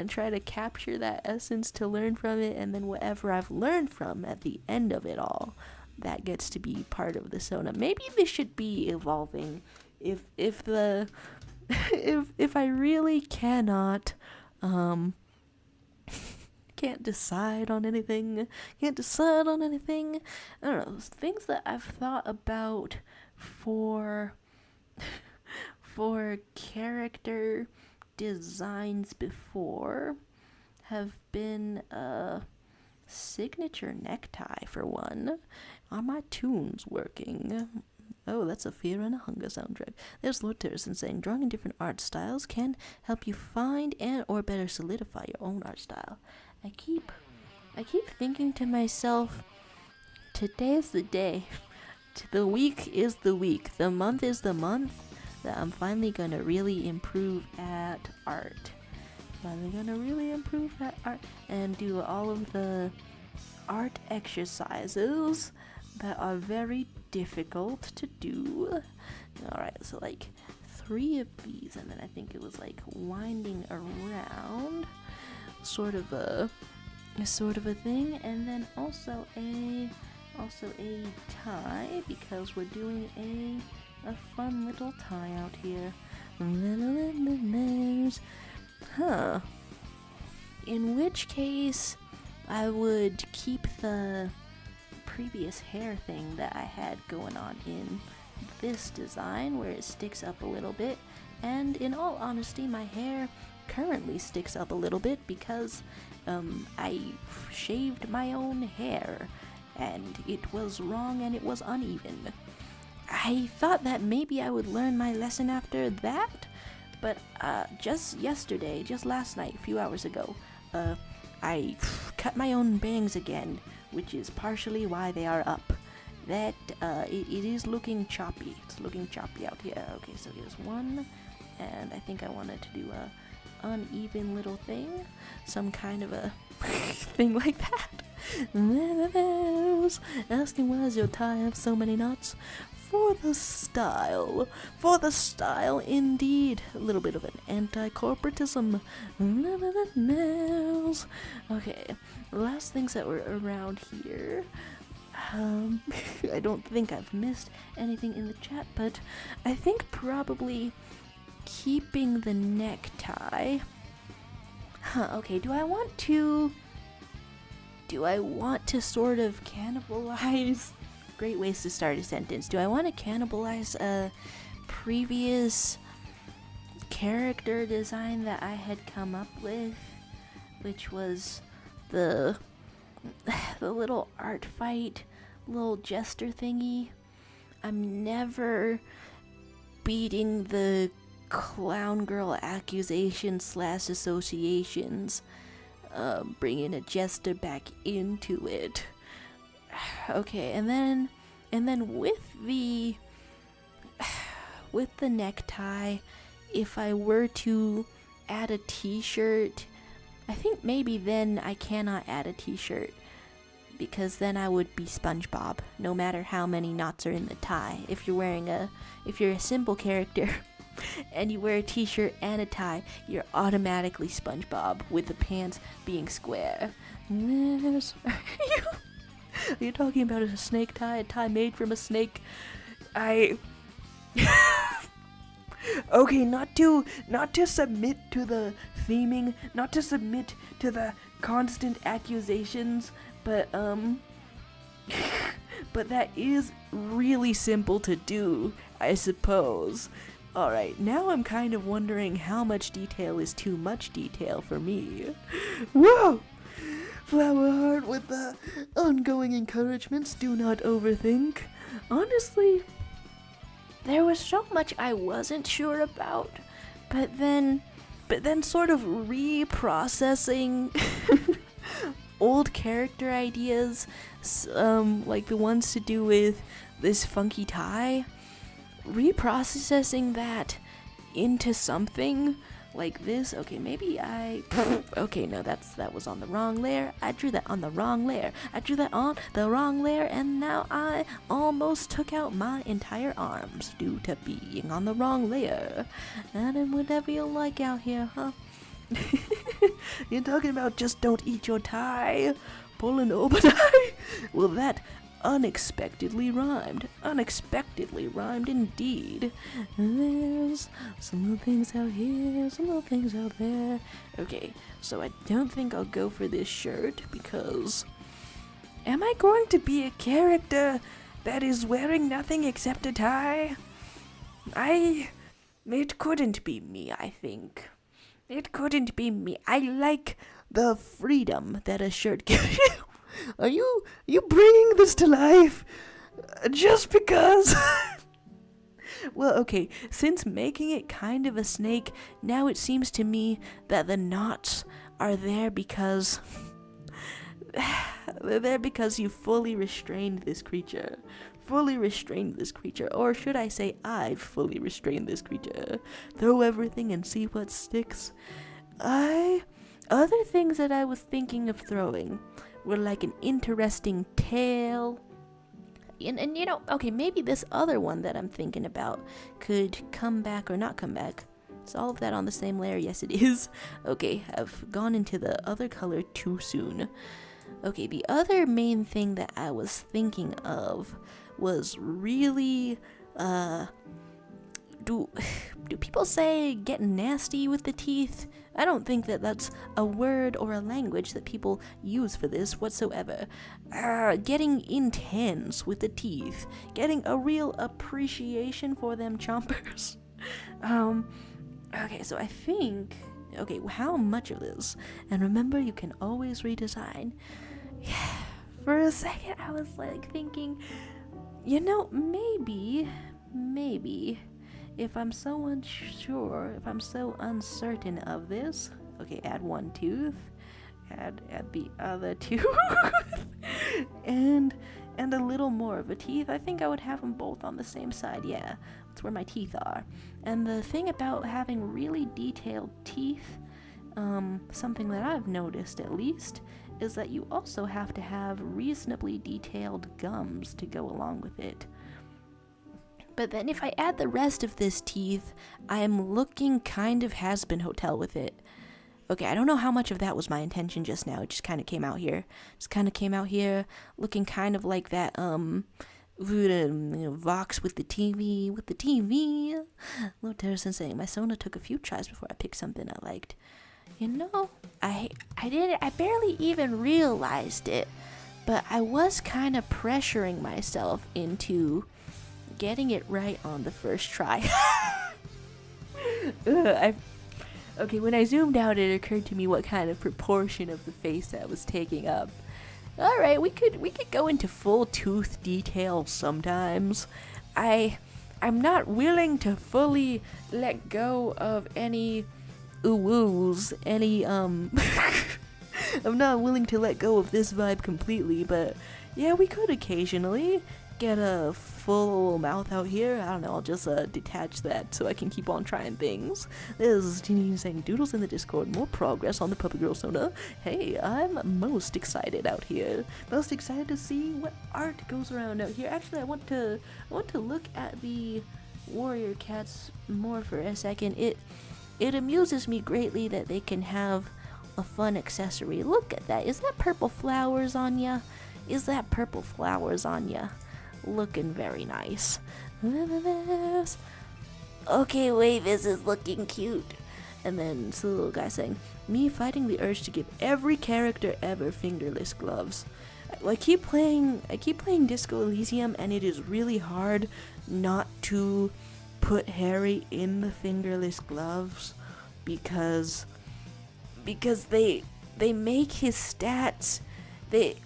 try to capture that essence to learn from it, and then whatever I've learned from at the end of it all, that gets to be part of the Sona. Maybe this should be evolving. If the if I really cannot can't decide on anything. I don't know, things that I've thought about for character designs before have been a signature necktie, for one. Are my tunes working? Oh, that's a Fear and a Hunger soundtrack. There's Lord Terrison saying, drawing in different art styles can help you find and or better solidify your own art style. I keep thinking to myself, today's the day. The week is the week. The month is the month that I'm finally gonna really improve at art. And do all of the art exercises that are very difficult to do. Alright, so like 3 of these, and then I think it was like winding around, sort of a thing, and then also a tie, because we're doing a fun little tie out here. In which case, I would keep the previous hair thing that I had going on in this design, where it sticks up a little bit, and in all honesty, my hair currently sticks up a little bit because I shaved my own hair, and it was wrong and it was uneven. I thought that maybe I would learn my lesson after that, but just last night, a few hours ago, I cut my own bangs again, which is partially why they are up. That, it is looking choppy. It's looking choppy out here. Okay, so here's one, and I think I wanted to do a uneven little thing, some kind of a thing like that. Asking why does your tie have so many knots? For the style indeed. A little bit of an anti-corporatism. Okay, the last things that were around here. I don't think I've missed anything in the chat, but I think probably keeping the necktie. Okay, do I want to sort of cannibalize? Great ways to start a sentence. Do I want to cannibalize a previous character design that I had come up with, which was the little art fight, little jester thingy? I'm never beating the clown girl accusations / associations, bringing a jester back into it. Okay, and then with the necktie, if I were to add a t-shirt, I think maybe then I cannot add a t-shirt, because then I would be SpongeBob, no matter how many knots are in the tie. If you're a simple character and you wear a t-shirt and a tie, you're automatically SpongeBob, with the pants being square. Are you talking about a snake tie? A tie made from a snake? Okay, not to submit to the theming, not to submit to the constant accusations, but but that is really simple to do, I suppose. Alright, now I'm kind of wondering how much detail is too much detail for me. Whoa! Flower heart with the ongoing encouragements, do not overthink. Honestly, there was so much I wasn't sure about, but then sort of reprocessing old character ideas, like the ones to do with this funky tie, reprocessing that into something like this. Okay, maybe okay, no, that was on the wrong layer. I drew that on the wrong layer. I drew that on the wrong layer, and now I almost took out my entire arms due to being on the wrong layer. And then whatever you like out here, huh? You're talking about just don't eat your tie, pulling over tie? Well, that unexpectedly rhymed indeed. There's some little things out here, some little things out there. Okay, so I don't think I'll go for this shirt because am I going to be a character that is wearing nothing except a tie? It couldn't be me, I think. It couldn't be me. I like the freedom that a shirt gives you. Are you bringing this to life just because? Well, okay, since making it kind of a snake, now it seems to me that the knots are there because they're there because you fully restrained this creature. Or should I say I've fully restrained this creature. Throw everything and see what sticks. Other things that I was thinking of throwing were like an interesting tail. And you know, okay, maybe this other one that I'm thinking about could come back or not come back. Is all of that on the same layer? Yes, it is. Okay, I've gone into the other color too soon. Okay, the other main thing that I was thinking of was really, do people say get nasty with the teeth? I don't think that that's a word or a language that people use for this whatsoever. Getting intense with the teeth. Getting a real appreciation for them chompers. Okay, so I think, okay, how much of this? And remember, you can always redesign. Yeah, for a second, I was like thinking, you know, maybe, if I'm so unsure, if I'm so uncertain of this, okay, add one tooth, add the other tooth, and a little more of a teeth. I think I would have them both on the same side. Yeah, that's where my teeth are. And the thing about having really detailed teeth, something that I've noticed at least, is that you also have to have reasonably detailed gums to go along with it. But then if I add the rest of this teeth, I am looking kind of has-been hotel with it. Okay, I don't know how much of that was my intention just now. It just kind of came out here. Looking kind of like that, Vox with the TV. Little Terra-sensei, my Sona took a few tries before I picked something I liked. You know, I barely even realized it, but I was kind of pressuring myself into getting it right on the first try. Okay, when I zoomed out, it occurred to me what kind of proportion of the face that was taking up. Alright, we could go into full tooth detail sometimes. I'm not willing to fully let go of any ooh-woos, I'm not willing to let go of this vibe completely, but yeah, we could occasionally get a full mouth out here. I don't know, I'll just detach that so I can keep on trying things. This is Teeny saying Doodles in the Discord, more progress on the Puppy Girl Sona. Hey, I'm most excited out here. Most excited to see what art goes around out here. Actually, I want to look at the warrior cats more for a second. It amuses me greatly that they can have a fun accessory. Look at that. Is that purple flowers on ya? Looking very nice. Okay, wait, this is looking cute. And then it's the little guy saying, me fighting the urge to give every character ever fingerless gloves. I keep playing Disco Elysium, and it is really hard not to put Harry in the fingerless gloves because they make his stats, they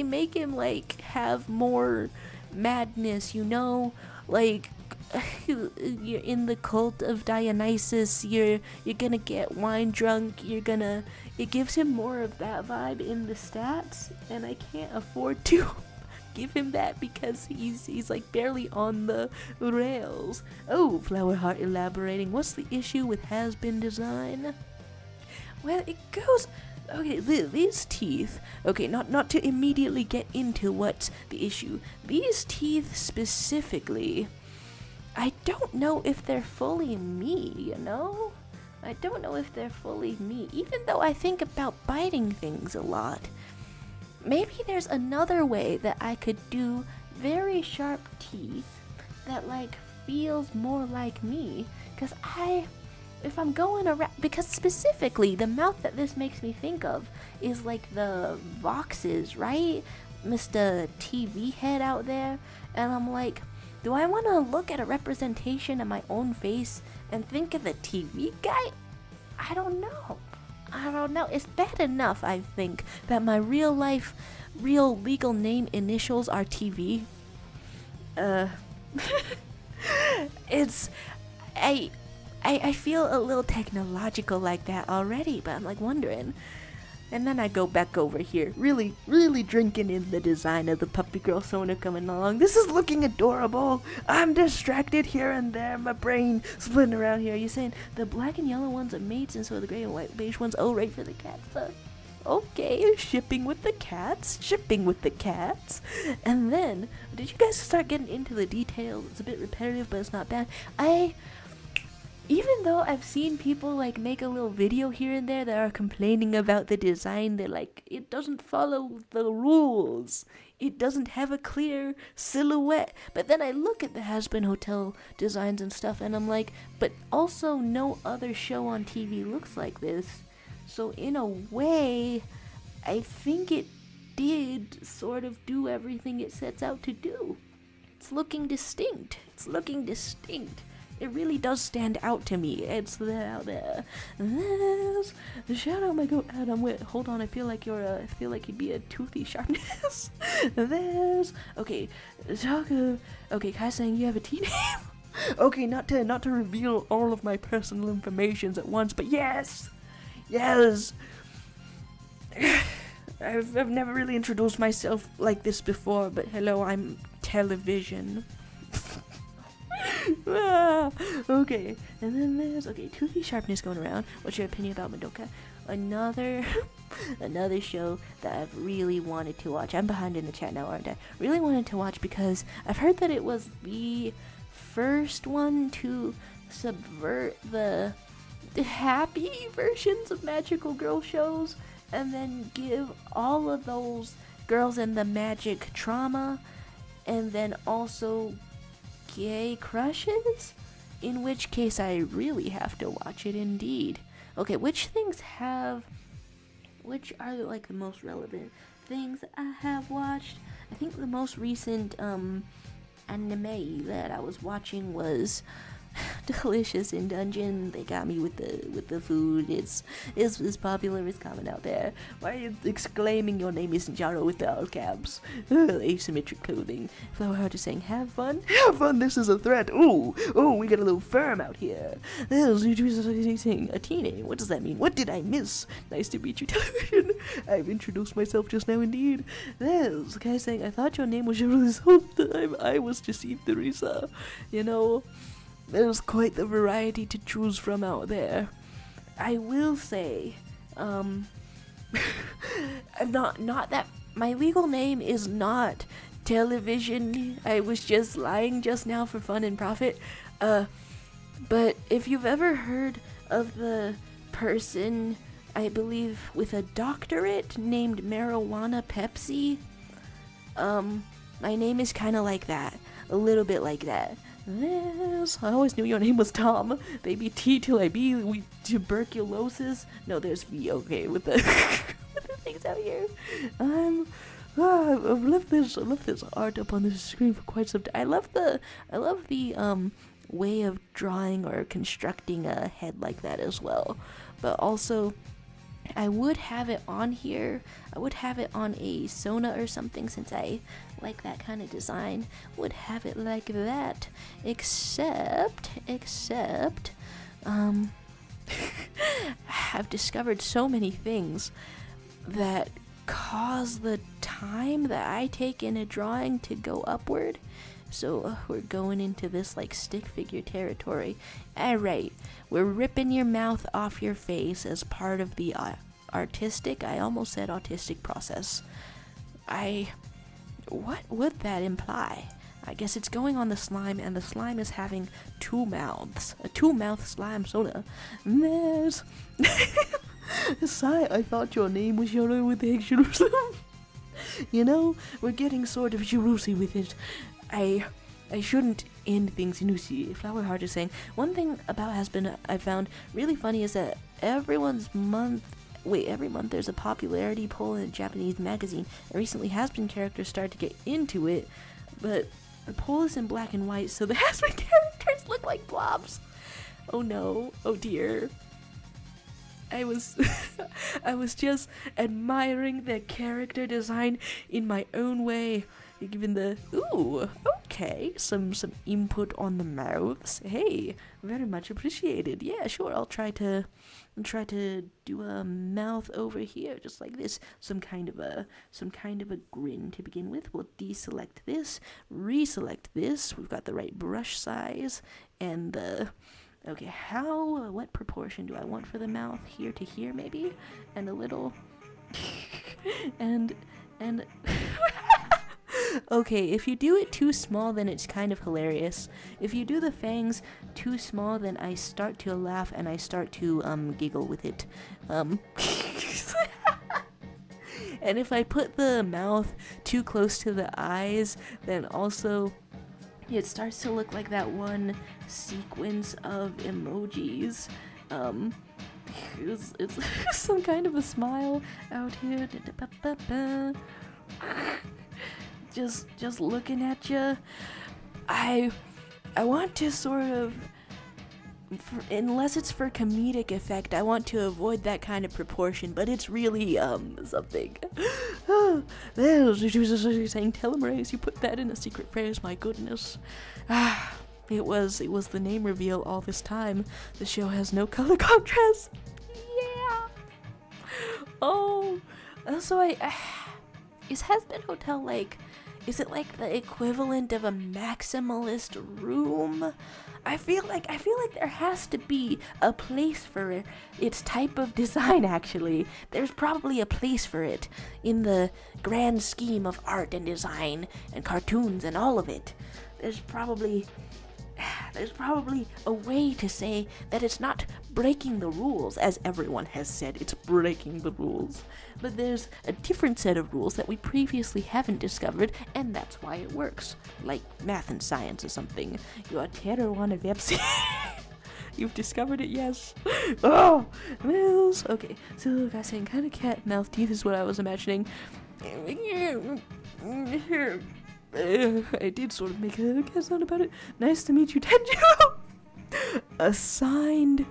make him like have more madness, you know, like you're in the cult of Dionysus, you're gonna get wine drunk, it gives him more of that vibe in the stats, and I can't afford to give him that because he's like barely on the rails. Oh, Flowerheart elaborating, what's the issue with has-been design? Well, it goes, okay, these teeth, okay, not to immediately get into what's the issue, these teeth specifically, I don't know if they're fully me, you know? I don't know if they're fully me, even though I think about biting things a lot. Maybe there's another way that I could do very sharp teeth that like feels more like me, because if I'm going around, because specifically the mouth that this makes me think of is like the Voxes, right? Mr. TV head out there, and I'm like, do I want to look at a representation of my own face and think of the TV guy? I don't know. It's bad enough, I think, that my real legal name initials are TV. It's, I feel a little technological like that already, but I'm like wondering. And then I go back over here, really drinking in the design of the puppy girl Sona coming along. This is looking adorable. I'm distracted here and there, my brain splitting around here. You're saying the black and yellow ones are mates, and so the gray and white beige ones, oh, right for the cats. Okay, shipping with the cats. And then, did you guys start getting into the details? It's a bit repetitive, but it's not bad. Even though I've seen people like make a little video here and there that are complaining about the design, they're like, it doesn't follow the rules. It doesn't have a clear silhouette. But then I look at the Has-Been Hotel designs and stuff, and I'm like, but also no other show on TV looks like this. So in a way, I think it did sort of do everything it sets out to do. It's looking distinct. It really does stand out to me. It's there. There's the shout out my goat Adam Witt. Hold on, I feel like you'd be a toothy sharpness. There's okay. Kai saying you have a T name. Okay, not to reveal all of my personal information at once, but yes. I've never really introduced myself like this before, but hello, I'm television. Okay, and then there's toothy sharpness going around. What's your opinion about Madoka? Another show that I've really wanted to watch. I'm behind in the chat now, aren't I? Really wanted to watch because I've heard that it was the first one to subvert the happy versions of magical girl shows and then give all of those girls in the magic trauma, and then also gay crushes, in which case I really have to watch it indeed. Okay, which are like the most relevant things I have watched? I think the most recent anime that I was watching was Delicious in Dungeon. They got me with the food. It's popular, it's common out there. Why are you exclaiming your name isn't Jaro with the all caps? Asymmetric clothing. Flowerheart is saying, have fun, this is a threat. Oh, we got a little firm out here. There's a T name. What does that mean? What did I miss? Nice to meet you, television. I've introduced myself just now indeed. There's the guy saying, I thought your name was Jaro this whole time. I was deceived, Teresa. You know, there's quite the variety to choose from out there. I will say, not that my legal name is not television. I was just lying just now for fun and profit. But if you've ever heard of the person, I believe, with a doctorate named Marijuana Pepsi, my name is kind of like that. A little bit like that. Yes, I always knew your name was Tom. Baby T till I be we tuberculosis. No, there's V. Okay, with the with the things out here. I've left this art up on the screen for quite some time. I love the way of drawing or constructing a head like that as well. But also, I would have it on here. I would have it on a Sona or something, since I like that kind of design. Would have it like that, except, I've discovered so many things that cause the time that I take in a drawing to go upward. So we're going into this like stick figure territory. Alright, we're ripping your mouth off your face as part of the artistic, I almost said autistic process. What would that imply? I guess it's going on the slime, and the slime is having two mouths. A two-mouth slime soda. There's... Sigh, I thought your name was Yellow with Egg Jerusalem. You know, we're getting sort of Jerusi with it. I shouldn't end things in Usi. Flower Heart is saying, one thing about Has-Been I found really funny is that every month there's a popularity poll in a Japanese magazine, and recently Has-Been characters started to get into it, but the poll is in black and white, so the Has-Been characters look like blobs. Oh no, oh dear. I was just admiring the character design in my own way, given the okay, some input on the mouths. Hey, very much appreciated. Yeah, sure, I'll try to do a mouth over here, just like this. Some kind of a grin to begin with. We'll deselect this, reselect this. We've got the right brush size and the. Okay, what proportion do I want for the mouth? Here to here, maybe? And a little... and... Okay, if you do it too small, then it's kind of hilarious. If you do the fangs too small, then I start to laugh and I start to, giggle with it. And if I put the mouth too close to the eyes, then also... it starts to look like that one sequence of emojis. It's some kind of a smile out here. Just looking at you. I want to sort of, unless it's for comedic effect, I want to avoid that kind of proportion, but it's really, something. There's saying telomerase, you put that in a secret phrase, my goodness. It was the name reveal all this time. The show has no color contrast. Yeah. Oh, so is Has-Been Hotel like, is it like the equivalent of a maximalist room? I feel like there has to be a place for its type of design, actually. There's probably a place for it in the grand scheme of art and design and cartoons and all of it. There's probably a way to say that it's not breaking the rules, as everyone has said it's breaking the rules. But there's a different set of rules that we previously haven't discovered, and that's why it works. Like math and science or something. You are terror one of Epsi. You've discovered it, yes. Oh, Mills. Okay, so guys saying kind of cat mouth teeth is what I was imagining. I did sort of make a cat sound about it. Nice to meet you, Tenju. Assigned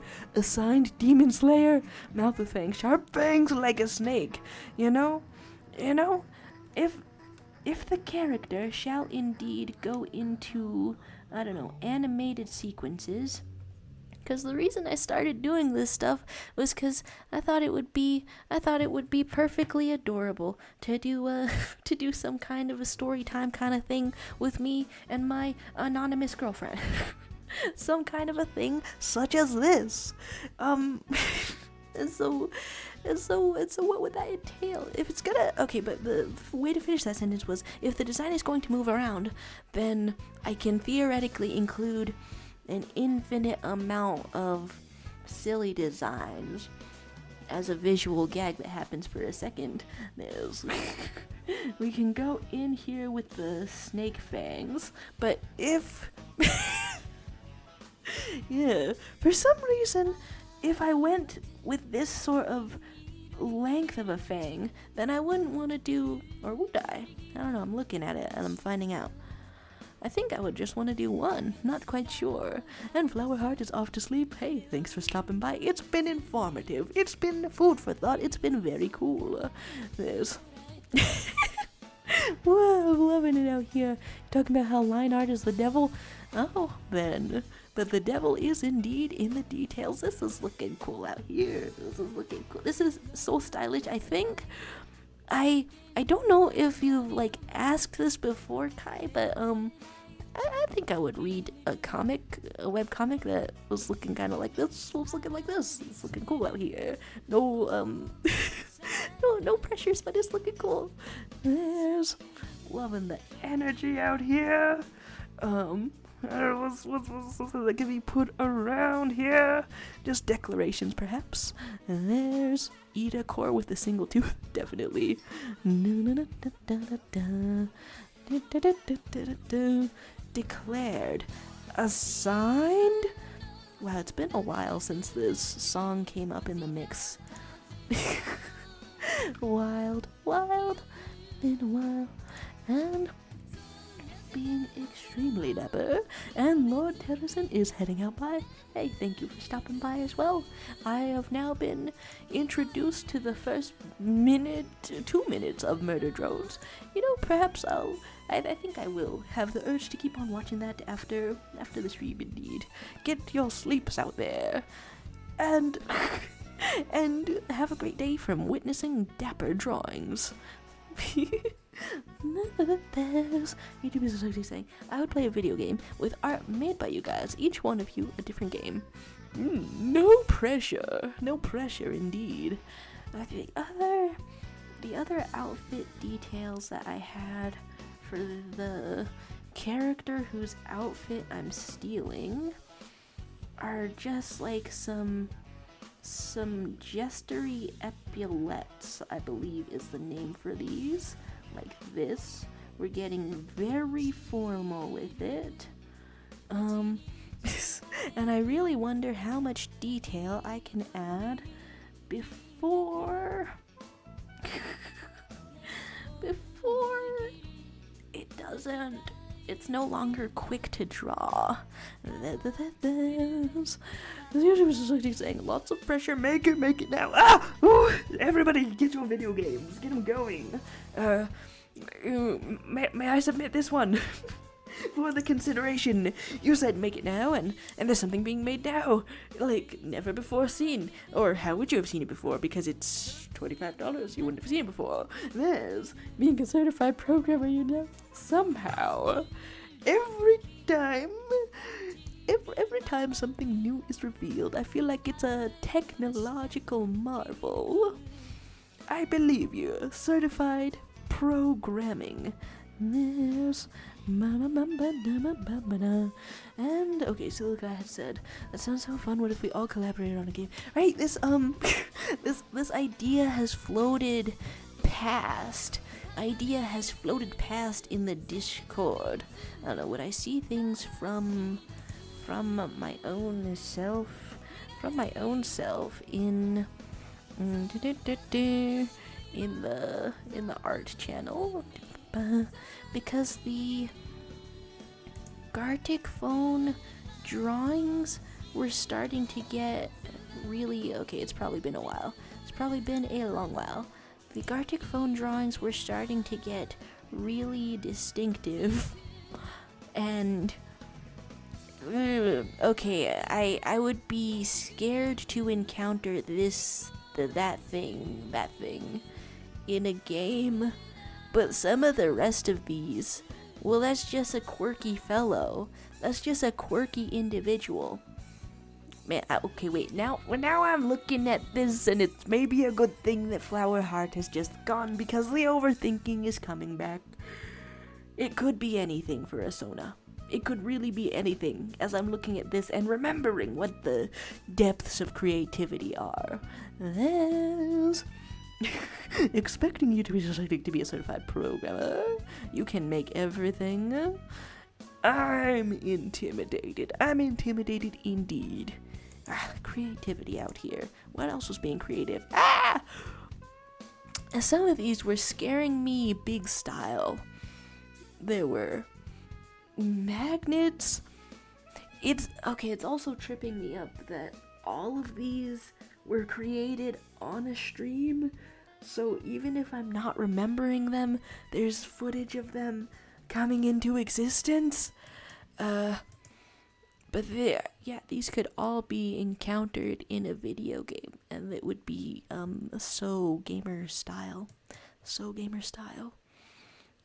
demon slayer, mouth of fangs, sharp fangs like a snake. You know, if the character shall indeed go into, I don't know, animated sequences. Because the reason I started doing this stuff was because I thought it would be perfectly adorable to do some kind of a story time kind of thing with me and my anonymous girlfriend. Some kind of a thing such as this. And so what would that entail? If it's gonna, okay, but the way to finish that sentence was, if the design is going to move around, then I can theoretically include an infinite amount of silly designs as a visual gag that happens for a second. We can go in here with the snake fangs, but if yeah, for some reason, if I went with this sort of length of a fang, then I wouldn't want to do, or would I? I don't know, I'm looking at it and I'm finding out. I think I would just want to do one, not quite sure. And Flowerheart is off to sleep. Hey, thanks for stopping by. It's been informative. It's been food for thought. It's been very cool. There's... Whoa, I'm loving it out here. Talking about how line art is the devil. Oh, then. But the devil is indeed in the details. This is looking cool out here. This is looking cool. This is so stylish, I think. I don't know if you've, like, asked this before, Kai, but, I think I would read a web comic that was looking kind of like this. Was looking like this. It's looking cool out here. No, no pressures, but it's looking cool. There's loving the energy out here. What's something that can be put around here? Just declarations, perhaps. And there's eat a core with a single tooth, definitely. Declared. Assigned? Wow, it's been a while since this song came up in the mix. Wild, been a while, and being extremely dapper. And Lord Tennyson is heading out by. Hey, thank you for stopping by as well. I have now been introduced to the first 2 minutes of Murder Drones. You know, perhaps I think I will have the urge to keep on watching that after the stream, indeed. Get your sleeps out there. And have a great day from witnessing dapper drawings. YouTube is essentially saying, I would play a video game with art made by you guys, each one of you a different game. No pressure indeed. The other outfit details that I had for the character whose outfit I'm stealing are just like some jestery epaulets, I believe is the name for these. Like this. We're getting very formal with it. And I really wonder how much detail I can add before it's no longer quick to draw. This YouTube is just saying lots of pressure, make it now. Ah! Ooh, everybody get your video games, get them going. May I submit this one? For the consideration. You said make it now, and there's something being made now. Like, never before seen. Or how would you have seen it before? Because it's $25. You wouldn't have seen it before. There's being a certified programmer, you know. Somehow. Every time something new is revealed, I feel like it's a technological marvel. I believe you. Certified programming. There's and okay, so the guy had said, that sounds so fun, what if we all collaborated on a game? Right, this idea has floated past in the Discord. I don't know, would I see things from my own self in the art channel? Because the Gartic phone drawings were starting to get really, okay, it's probably been a while. It's probably been a long while. The Gartic phone drawings were starting to get really distinctive. And okay, I would be scared to encounter that thing in a game. But some of the rest of these, well, that's just a quirky fellow. That's just a quirky individual. Man, okay, wait, now I'm looking at this, and it's maybe a good thing that Flowerheart has just gone, because the overthinking is coming back. It could be anything for Artsona. It could really be anything, as I'm looking at this and remembering what the depths of creativity are. There's... expecting you to be a certified programmer. You can make everything. I'm intimidated indeed. Creativity out here. What else was being creative? Some of these were scaring me big style. There were magnets. It's also tripping me up that all of these were created on a stream. So even if I'm not remembering them, there's footage of them coming into existence. But these could all be encountered in a video game, and it would be so gamer style.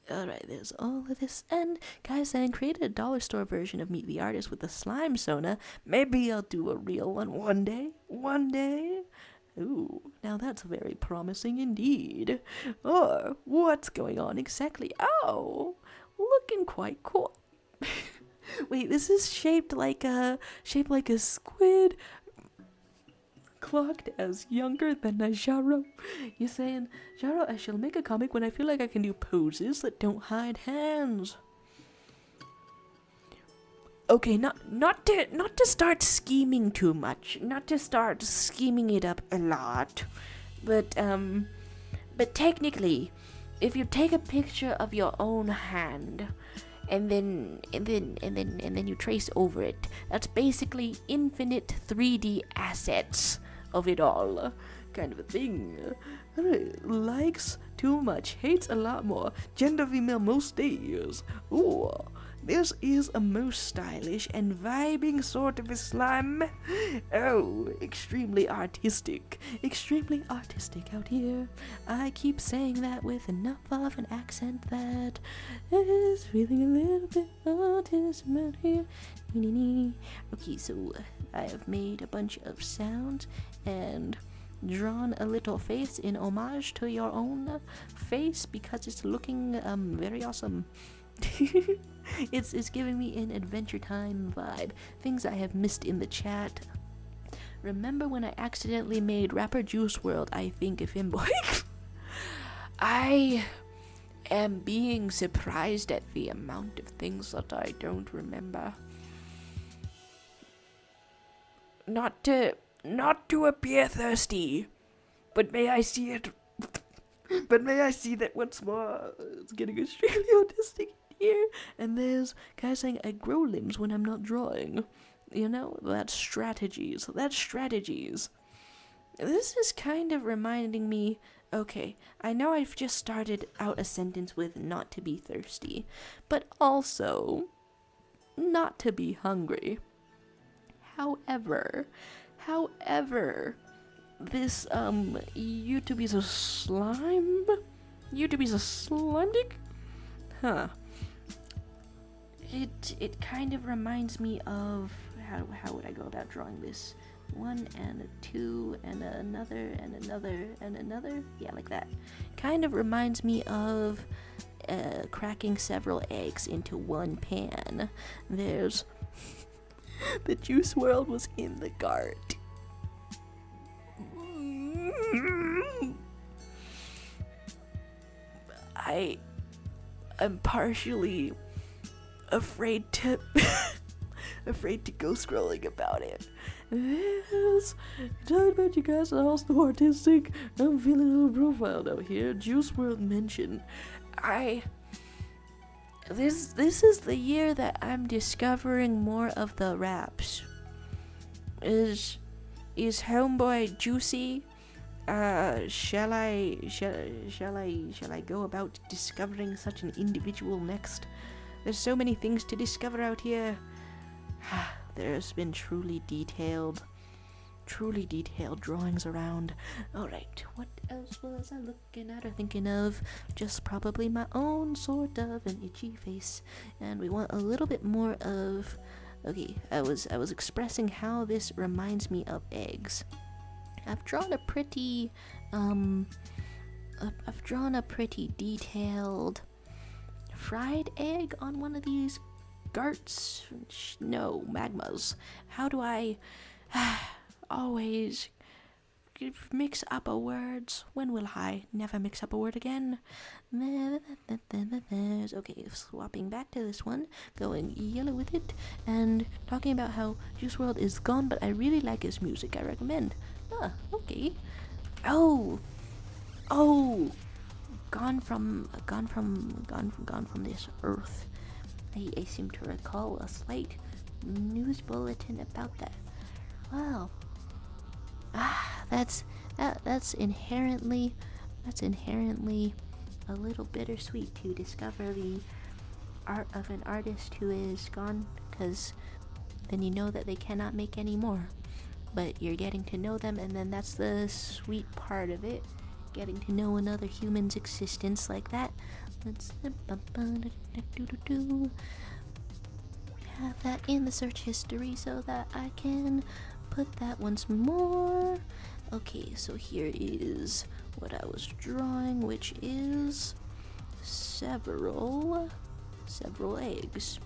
Alright, there's all of this, and guys saying created a dollar store version of Meet the Artist with the slime sona. Maybe I'll do a real one one day. Ooh, now that's very promising indeed. Oh, what's going on exactly? Oh, looking quite cool. Wait, this is shaped like a squid, clocked as younger than a Jaro. You're saying, Jaro, I shall make a comic when I feel like I can do poses that don't hide hands. Okay, not to start scheming too much, not to start scheming it up a lot, but technically, if you take a picture of your own hand, and then you trace over it, that's basically infinite 3D assets of it all, kind of a thing. Likes too much, hates a lot more. Gender female most days. Ooh. This is a most stylish and vibing sort of a slime. Oh, extremely artistic out here. I keep saying that with enough of an accent that is feeling a little bit autism out here. Okay, so I have made a bunch of sounds and drawn a little face in homage to your own face because it's looking very awesome. It's giving me an Adventure Time vibe. Things I have missed in the chat. Remember when I accidentally made rapper Juice WRLD I think of him, boy? I am being surprised at the amount of things that I don't remember. Not to appear thirsty, but may I see it? But may I see that once more? It's getting extremely autistic here. And there's guys saying I grow limbs when I'm not drawing. You know, that's strategies. This is kind of reminding me, okay, I know I've just started out a sentence with not to be thirsty, but also not to be hungry. However, this, YouTube is a slime? YouTube is a slime dick? Huh. It kind of reminds me of, how would I go about drawing this? One and a two and another and another and another? Yeah, like that. Kind of reminds me of cracking several eggs into one pan. There's the Juice WRLD was in the cart. I'm partially afraid to go scrolling about it. Yes, talking about you guys are also artistic. I'm feeling a little profiled out here. Juice WRLD mentioned. This is the year that I'm discovering more of the raps. Is homeboy juicy? Shall I go about discovering such an individual next? There's so many things to discover out here. There's been truly detailed drawings around. Alright, what else was I looking at or thinking of? Just probably my own sort of an itchy face. And we want a little bit more of... Okay, I was expressing how this reminds me of eggs. I've drawn a pretty detailed fried egg on one of these garts. No, magmas. How do I always mix up a words? When will I never mix up a word again? Okay, swapping back to this one, going yellow with it, and talking about how Juice WRLD is gone, but I really like his music. I recommend. Okay. Oh, gone from this earth. I seem to recall a slight news bulletin about that. Wow. That's inherently a little bittersweet to discover the art of an artist who is gone, because then you know that they cannot make any more. But you're getting to know them, and then that's the sweet part of it. Getting to know another human's existence like that. Let's have that in the search history so that I can put that once more. Okay, so here is what I was drawing, which is several eggs.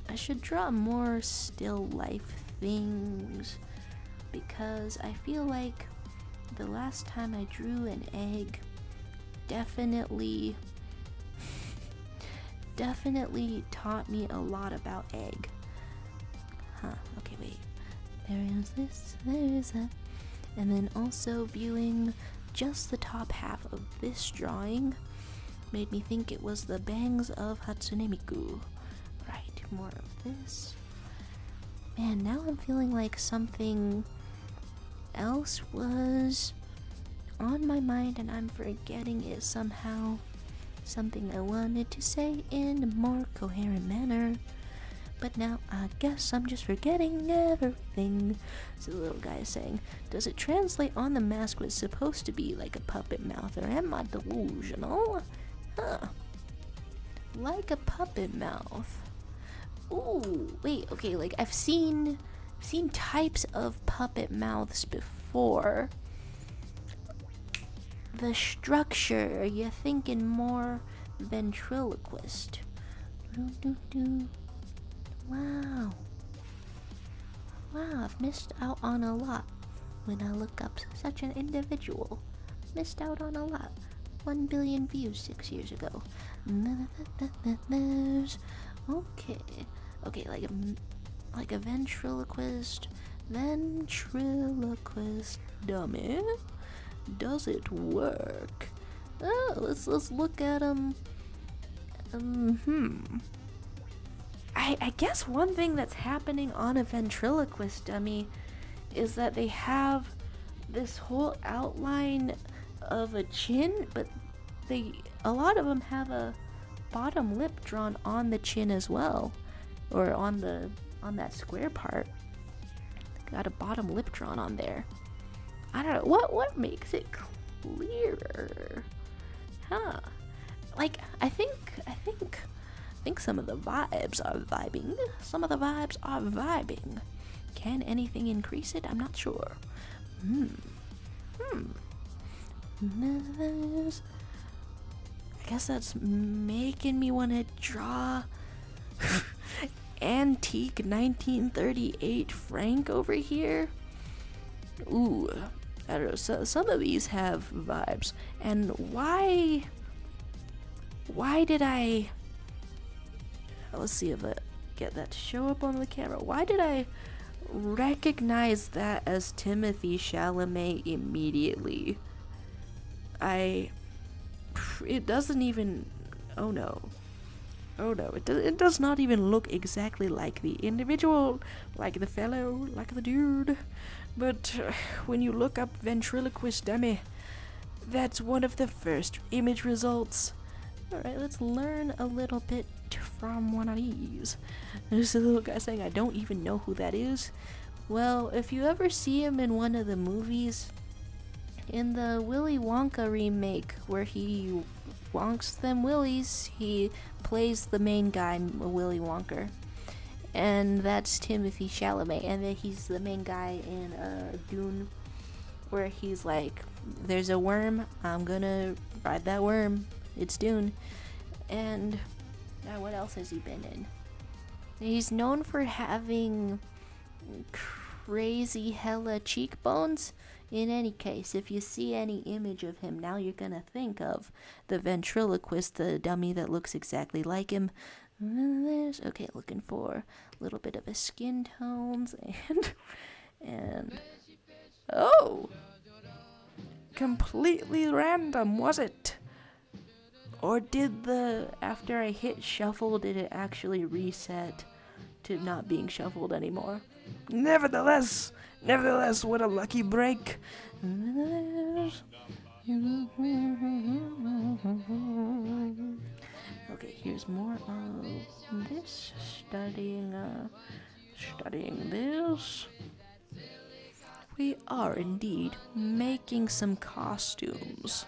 I should draw more still life things, because I feel like the last time I drew an egg definitely taught me a lot about egg. Okay, wait. There is this, there is that. And then also viewing just the top half of this drawing made me think it was the bangs of Hatsune Miku. Right, more of this. Man, now I'm feeling like something else was on my mind and I'm forgetting it somehow. Something I wanted to say in a more coherent manner. But now I guess I'm just forgetting everything. So the little guy is saying, does it translate on the mask was supposed to be like a puppet mouth, or am I delusional? Like a puppet mouth. Ooh, wait, okay, like I've seen types of puppet mouths before. The structure, are you thinking more ventriloquist? Wow, I've missed out on a lot when I look up such an individual. Missed out on a lot. 1 billion views 6 years ago. None of that matters. Okay, like a ventriloquist dummy. Does it work? Oh, let's look at him. I guess one thing that's happening on a ventriloquist dummy is that they have this whole outline of a chin, but a lot of them have a bottom lip drawn on the chin as well, or on that square part. They got a bottom lip drawn on there. I don't know what makes it clearer, Like I think some of the vibes are vibing. Can anything increase it? I'm not sure. I guess that's making me want to draw antique 1938 Frank over here. Ooh, I don't know. So, some of these have vibes. And why did I... Let's see if I get that to show up on the camera. Why did I recognize that as Timothée Chalamet immediately? It doesn't even... Oh no, it does not even look exactly like the individual, like the fellow, like the dude. But when you look up ventriloquist dummy, that's one of the first image results. Alright, let's learn a little bit from one of these. There's a little guy saying, I don't even know who that is. Well, if you ever see him in one of the movies, in the Willy Wonka remake where he wonks them willies, he plays the main guy, Willy Wonka. And that's Timothée Chalamet, and then he's the main guy in Dune, where he's like, there's a worm, I'm gonna ride that worm, it's Dune. And what else has he been in? He's known for having crazy hella cheekbones. In any case, if you see any image of him now, you're gonna think of the ventriloquist, the dummy that looks exactly like him. Okay, looking for a little bit of his skin tones and oh, completely random, was it? Or did after I hit shuffle, did it actually reset to not being shuffled anymore? Nevertheless, what a lucky break. Okay, here's more of this. Studying this. We are indeed making some costumes.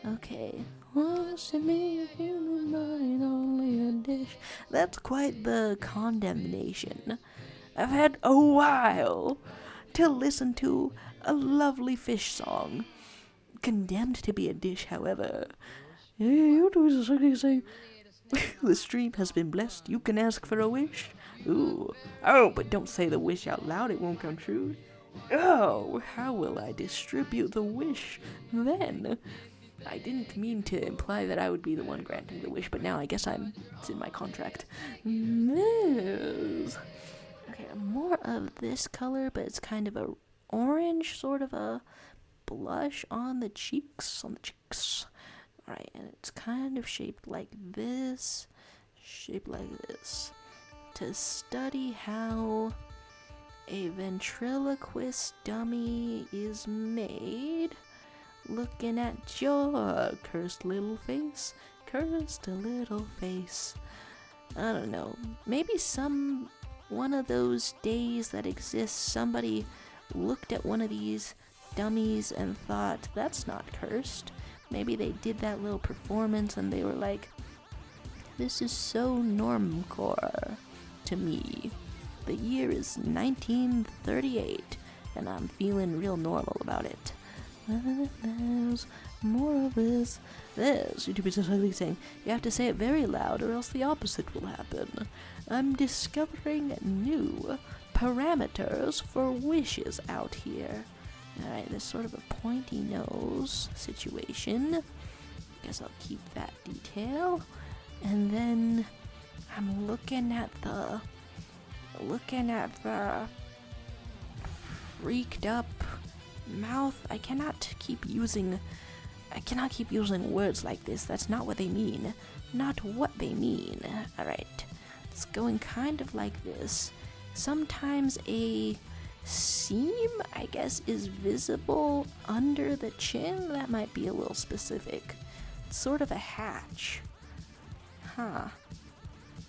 Okay. Send me a human body, only a dish. That's quite the condemnation. I've had a while to listen to a lovely fish song. Condemned to be a dish, however. You do exactly the same. The stream has been blessed. You can ask for a wish. Ooh. Oh, but don't say the wish out loud. It won't come true. Oh, how will I distribute the wish then? I didn't mean to imply that I would be the one granting the wish, but now I guess it's in my contract. This. Okay, more of this color, but it's kind of a orange, sort of a blush on the cheeks. Alright, and it's kind of shaped like this. To study how a ventriloquist dummy is made. Looking at your cursed little face. I don't know. Maybe one of those days that exists, somebody looked at one of these dummies and thought, that's not cursed. Maybe they did that little performance and they were like, this is so normcore to me. The year is 1938 and I'm feeling real normal about it. There's more of this. YouTube is essentially saying, you have to say it very loud or else the opposite will happen. I'm discovering new parameters for wishes out here. Alright, there's sort of a pointy nose situation. Guess I'll keep that detail. And then I'm looking at the freaked up mouth. I cannot keep using words like this. That's not what they mean. Alright. It's going kind of like this. Sometimes a seam, I guess, is visible under the chin. That might be a little specific. It's sort of a hatch. Huh.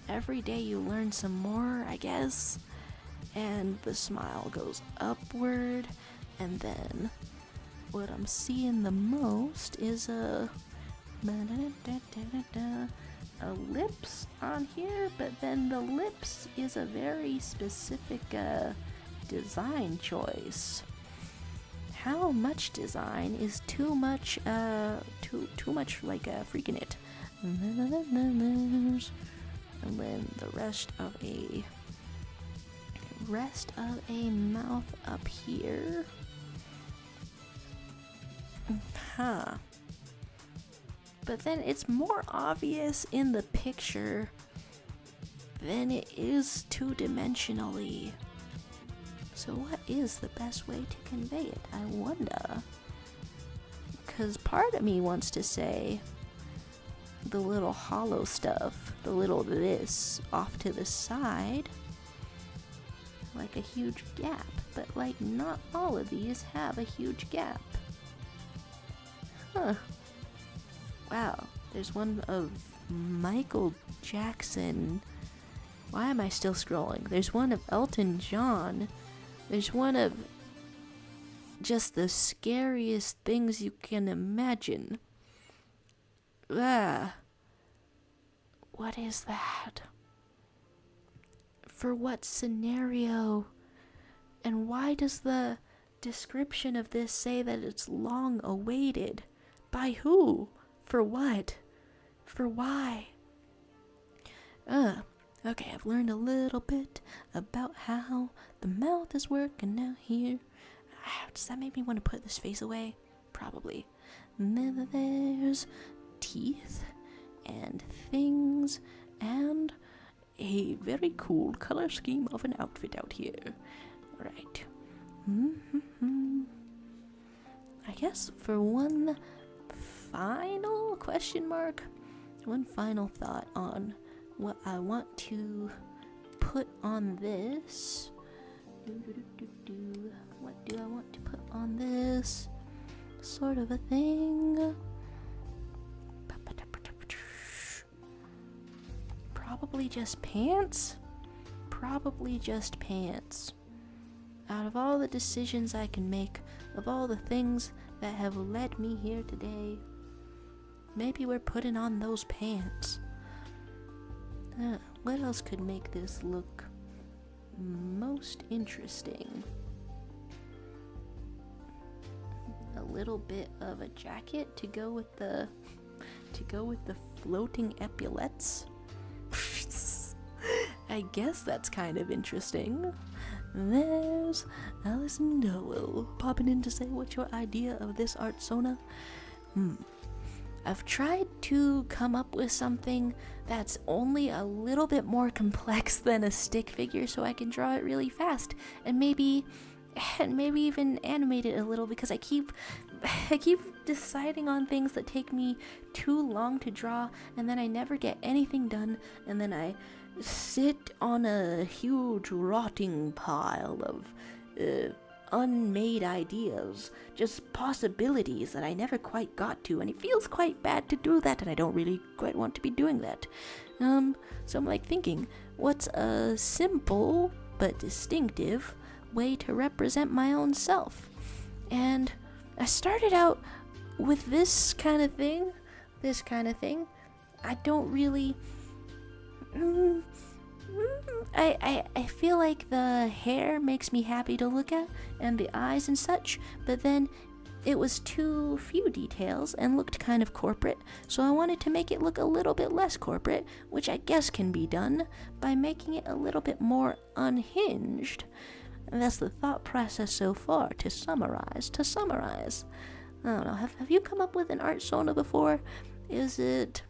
Every day you learn some more, I guess. And the smile goes upward. And then what I'm seeing the most is a lips on here, but then the lips is a very specific design choice. How much design is too much too much like freaking it. And then the rest of a mouth up here. Huh. But then it's more obvious in the picture than it is two-dimensionally. So what is the best way to convey it, I wonder? Because part of me wants to say the little hollow stuff, the little this off to the side, like a huge gap, but like not all of these have a huge gap. Huh. Wow, there's one of Michael Jackson. Why am I still scrolling? There's one of Elton John. There's one of just the scariest things you can imagine. What is that? For what scenario? And why does the description of this say that it's long awaited? By who? For what? For why? Okay, I've learned a little bit about how the mouth is working out here. Does that make me want to put this face away? Probably. And then there's teeth and things and a very cool color scheme of an outfit out here. Right. I guess for one final one final thought on what I want to put on this. What do I want to put on this sort of a thing? Probably just pants. Out of all the decisions I can make, of all the things that have led me here today, maybe we're putting on those pants. What else could make this look most interesting? A little bit of a jacket to go with the floating epaulets. I guess that's kind of interesting. There's Allison Dowell popping in to say, what's your idea of this artsona? I've tried to come up with something that's only a little bit more complex than a stick figure so I can draw it really fast and maybe even animate it a little, because I keep deciding on things that take me too long to draw, and then I never get anything done, and then I sit on a huge rotting pile of unmade ideas, just possibilities that I never quite got to, and it feels quite bad to do that, and I don't really quite want to be doing that. So I'm like thinking, what's a simple but distinctive way to represent my own self? And I started out with this kind of thing. I don't really I feel like the hair makes me happy to look at, and the eyes and such, but then it was too few details and looked kind of corporate, so I wanted to make it look a little bit less corporate, which I guess can be done by making it a little bit more unhinged. And that's the thought process so far. To summarize. I don't know, have you come up with an artsona before? Did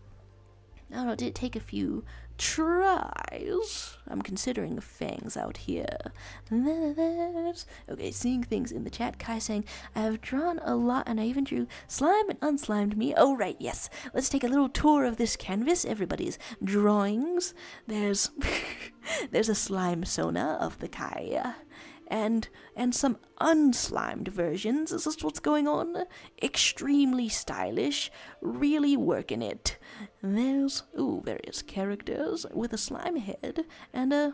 it take a few tries? I'm considering fangs out here. Okay, seeing things in the chat. Kai saying, I have drawn a lot and I even drew slime and unslimed me. Oh, right, yes. Let's take a little tour of this canvas. Everybody's drawings. There's a slime sona of the Kai. And some unslimed versions. Is this what's going on? Extremely stylish, really working it. There's various characters with a slime head and a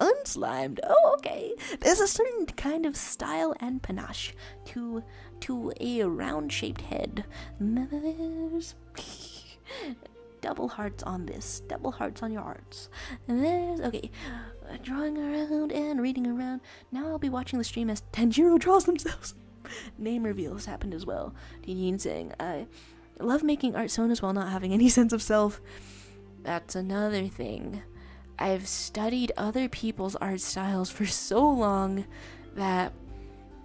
unslimed. Oh, okay. There's a certain kind of style and panache to a round-shaped head. There's double hearts on this. Double hearts on your arts. And there's, okay, drawing around and reading around. Now I'll be watching the stream as Tanjiro draws themselves. Name reveals happened as well. Tinyin saying, I love making artsonas while not having any sense of self. That's another thing. I've studied other people's art styles for so long that,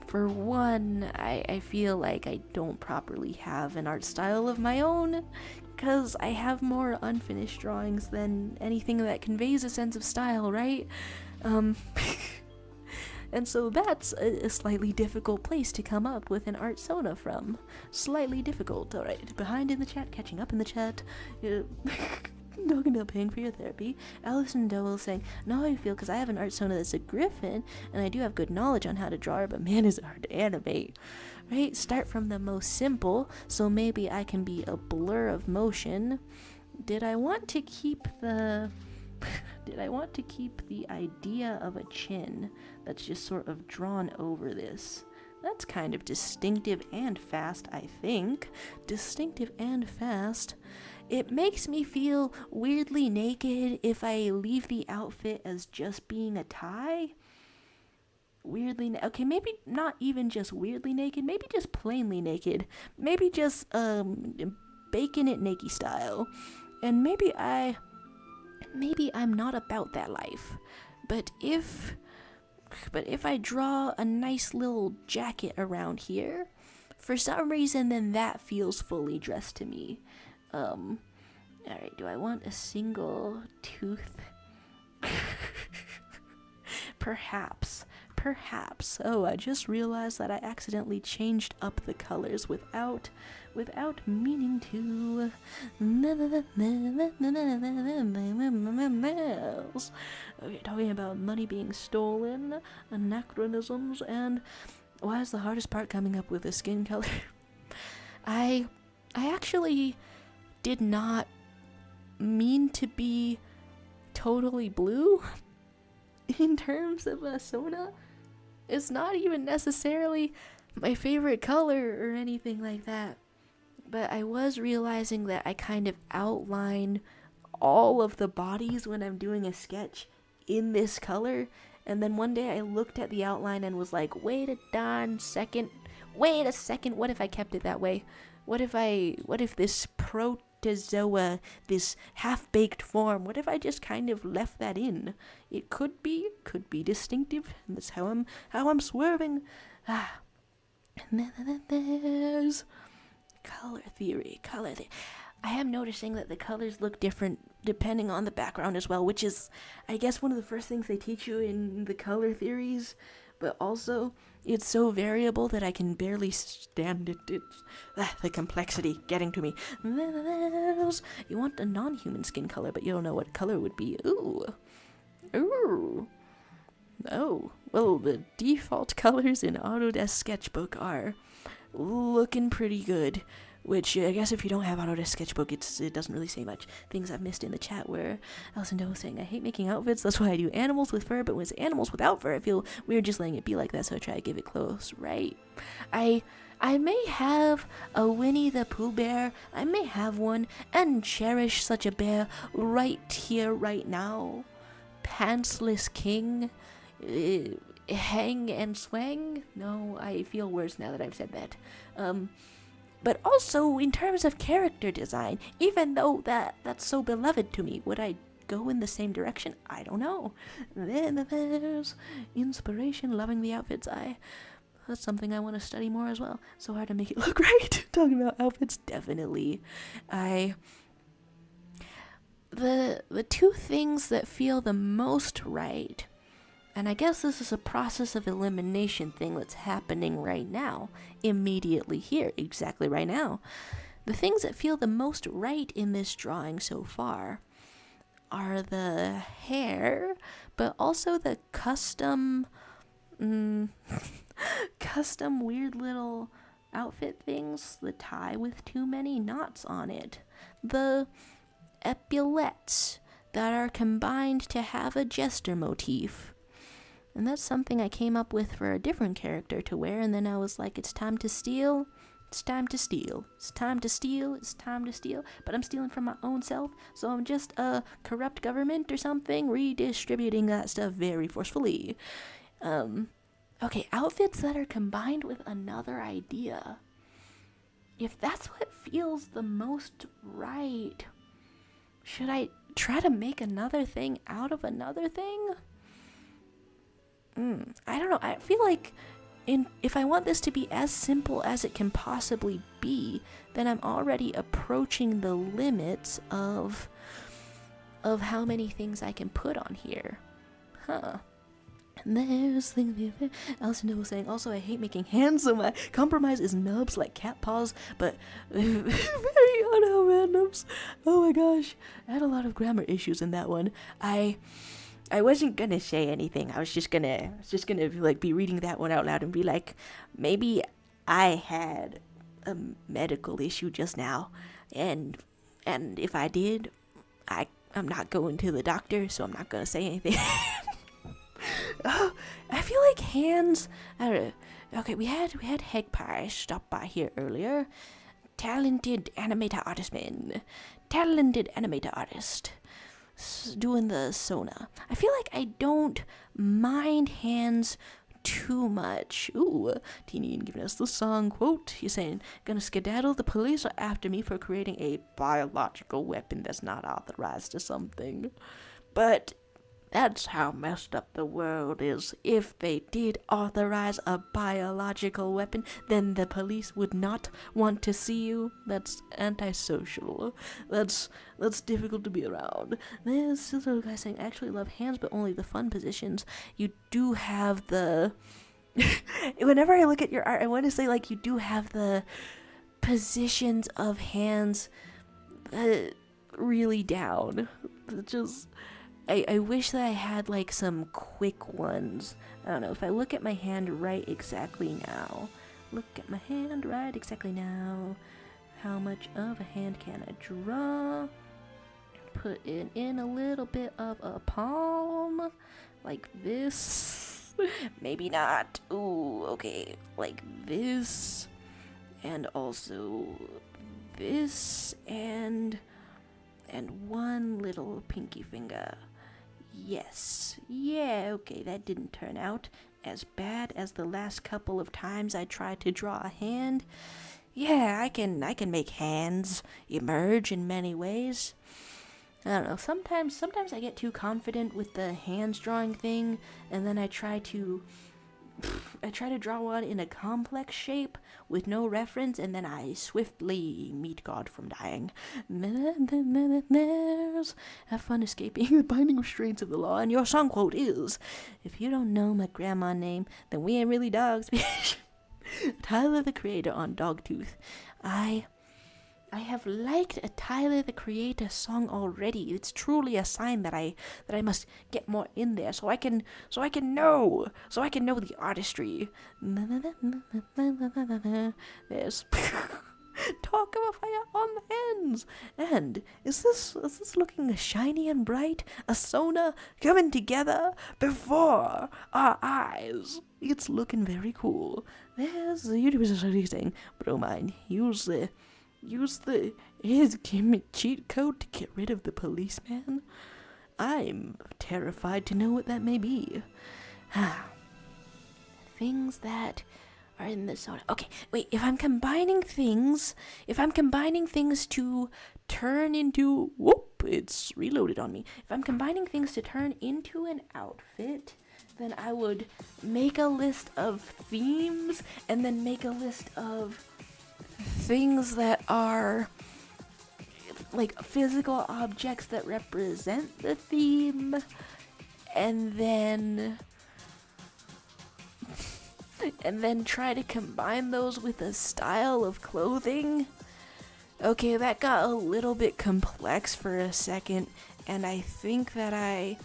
for one, I feel like I don't properly have an art style of my own, because I have more unfinished drawings than anything that conveys a sense of style, right? And so that's a slightly difficult place to come up with an artsona from. Slightly difficult. Alright, behind in the chat, catching up in the chat. Talking about paying for your therapy. Allison Dowell saying, know how you feel, because I have an artsona that's a griffin, and I do have good knowledge on how to draw her, but man, is it hard to animate. Right? Start from the most simple, so maybe I can be a blur of motion. Did I want to keep the idea of a chin that's just sort of drawn over this? That's kind of distinctive and fast, I think. Distinctive and fast. It makes me feel weirdly naked if I leave the outfit as just being a tie. Okay, maybe not even just weirdly naked, maybe just plainly naked. Maybe just bacon it naked style. And maybe I'm not about that life. But if I draw a nice little jacket around here, for some reason then that feels fully dressed to me. Alright, do I want a single tooth? Perhaps perhaps. Oh, I just realized that I accidentally changed up the colors without meaning to. Okay, talking about money being stolen, anachronisms, and why is the hardest part coming up with a skin color? I actually did not mean to be totally blue. In terms of artsona, it's not even necessarily my favorite color or anything like that. But I was realizing that I kind of outline all of the bodies when I'm doing a sketch in this color. And then one day I looked at the outline and was like, wait a second, what if I kept it that way? What if this protozoa, this half-baked form, what if I just kind of left that in? It could be distinctive, and that's how I'm swerving. And then there's color theory. I am noticing that the colors look different depending on the background as well, which is, I guess, one of the first things they teach you in the color theories, but also it's so variable that I can barely stand it. It's the complexity getting to me. You want a non-human skin color, but you don't know what color would be. Ooh. Oh, well, the default colors in Autodesk Sketchbook are looking pretty good. Which, I guess if you don't have Autodesk Sketchbook, it doesn't really say much. Things I've missed in the chat where Alison Doe was saying, I hate making outfits, that's why I do animals with fur, but when it's animals without fur, I feel weird just letting it be like that, so I try to give it close. Right. I may have a Winnie the Pooh bear, I may have one, and cherish such a bear right here, right now. Pantsless king. Hang and swang? No, I feel worse now that I've said that. But also, in terms of character design, even though that's so beloved to me, would I go in the same direction? I don't know. Then there's inspiration, loving the outfits. That's something I want to study more as well. So hard to make it look right. Talking about outfits, definitely. The two things that feel the most right, and I guess this is a process of elimination thing that's happening right now, immediately here, exactly right now. The things that feel the most right in this drawing so far are the hair, but also the custom weird little outfit things, the tie with too many knots on it, the epaulets that are combined to have a jester motif. And that's something I came up with for a different character to wear, and then I was like, it's time to steal, it's time to steal, it's time to steal, it's time to steal, but I'm stealing from my own self, so I'm just a corrupt government or something, redistributing that stuff very forcefully. Okay, outfits that are combined with another idea. If that's what feels the most right, should I try to make another thing out of another thing? I don't know. I feel like if I want this to be as simple as it can possibly be, then I'm already approaching the limits of how many things I can put on here. Huh. And there's things Alison was saying, also I hate making hands, so my compromise is nubs like cat paws, but very randoms. Oh my gosh. I had a lot of grammar issues in that one. I wasn't gonna say anything. I was just gonna like be reading that one out loud and be like, maybe I had a medical issue just now, and if I did, I'm not going to the doctor, so I'm not gonna say anything. I feel like hands. Okay, we had Hegpie stop by here earlier. Talented animator artist. Doing the artsona. I feel like I don't mind hands too much. Ooh, Teeny giving us the song quote. He's saying, gonna skedaddle, the police are after me for creating a biological weapon that's not authorized or something. But That's how messed up the world is. If they did authorize a biological weapon, then the police would not want to see you. That's antisocial. That's difficult to be around. There's this little guy saying, I actually love hands, but only the fun positions. You do have the... Whenever I look at your art, I want to say, like, you do have the positions of hands really down. Just... I wish that I had, like, some quick ones. I don't know, if I look at my hand right exactly now. Look at my hand right exactly now. How much of a hand can I draw? Put it in a little bit of a palm. Like this. Maybe not. Ooh, okay. Like this. And also this. And one little pinky finger. Yes. Yeah, okay, that didn't turn out as bad as the last couple of times I tried to draw a hand. Yeah, I can make hands emerge in many ways. I don't know, sometimes I get too confident with the hands drawing thing, and then I try to draw one in a complex shape with no reference, and then I swiftly meet God from dying. Have fun escaping the binding restraints of the law, and your song quote is, if you don't know my grandma name, then we ain't really dogs. Tyler the Creator on Dogtooth. I have liked a Tyler the Creator song already. It's truly a sign that I must get more in there so I can know the artistry. There's talk of a fire on the hands. And is this looking shiny and bright? Artsona coming together before our eyes. It's looking very cool. There's the YouTubers saying, but don't mind, use the cheat code to get rid of the policeman. I'm terrified to know what that may be. Things that are in the soda. Okay, wait, if I'm combining things to turn into... Whoop, it's reloaded on me. If I'm combining things to turn into an outfit, then I would make a list of themes and then make a list of things that are like physical objects that represent the theme, and then try to combine those with a style of clothing. Okay, that got a little bit complex for a second, and I think that I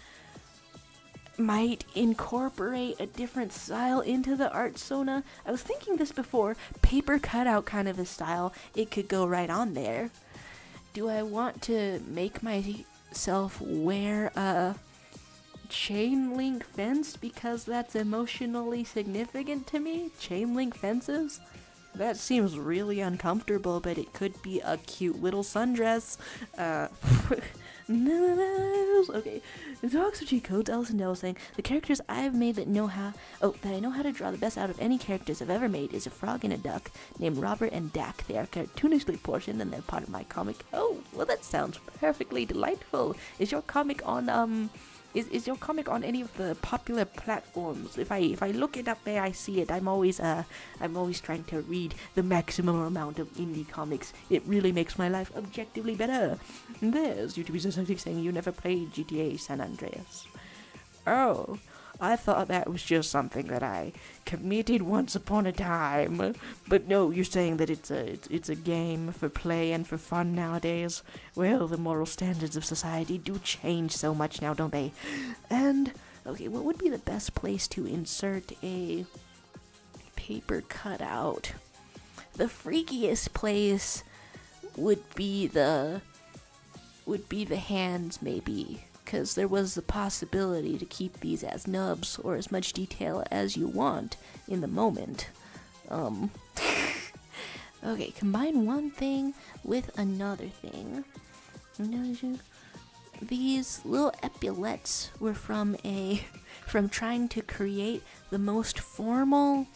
might incorporate a different style into the artsona. I was thinking this before, paper cutout kind of a style. It could go right on there. Do I want to make myself wear a chain link fence because that's emotionally significant to me? Chain link fences? That seems really uncomfortable, but it could be a cute little sundress. Okay, the dogs are cheat codes. Allison Dell saying, the characters I've made that I know how to draw the best out of any characters I've ever made is a frog and a duck named Robert and Dak. They are cartoonishly portioned and they're part of my comic. Oh, well, that sounds perfectly delightful. Is your comic on Is your comic on any of the popular platforms? If I look it up there, I see it. I'm always trying to read the maximum amount of indie comics. It really makes my life objectively better. And there's YouTubers saying you never played GTA San Andreas. Oh, I thought that was just something that I committed once upon a time. But no, you're saying that it's a game for play and for fun nowadays. Well, the moral standards of society do change so much now, don't they? And, okay, what would be the best place to insert a paper cutout? The freakiest place would be the hands, maybe. Because there was the possibility to keep these as nubs or as much detail as you want in the moment. Okay, combine one thing with another thing. These little epaulets were from trying to create the most formal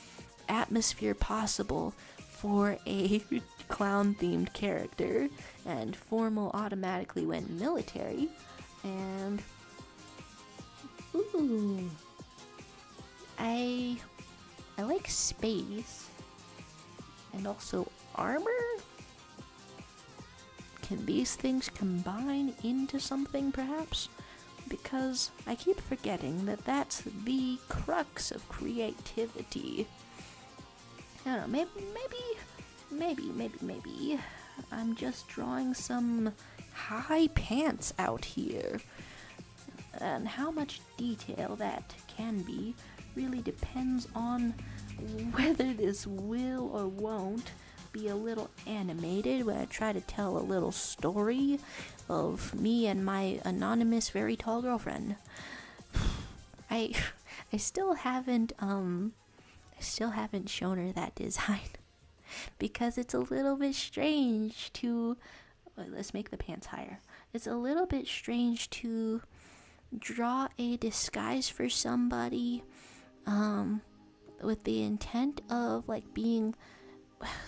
atmosphere possible for a clown-themed character, and formal automatically went military. And Ooh. I like space. And also armor? Can these things combine into something, perhaps? Because I keep forgetting that that's the crux of creativity. I don't know, maybe I'm just drawing some high pants out here. And how much detail that can be really depends on whether this will or won't be a little animated when I try to tell a little story of me and my anonymous very tall girlfriend. I still haven't shown her that design because it's a little bit strange to let's make the pants higher. It's a little bit strange to draw a disguise for somebody with the intent of like being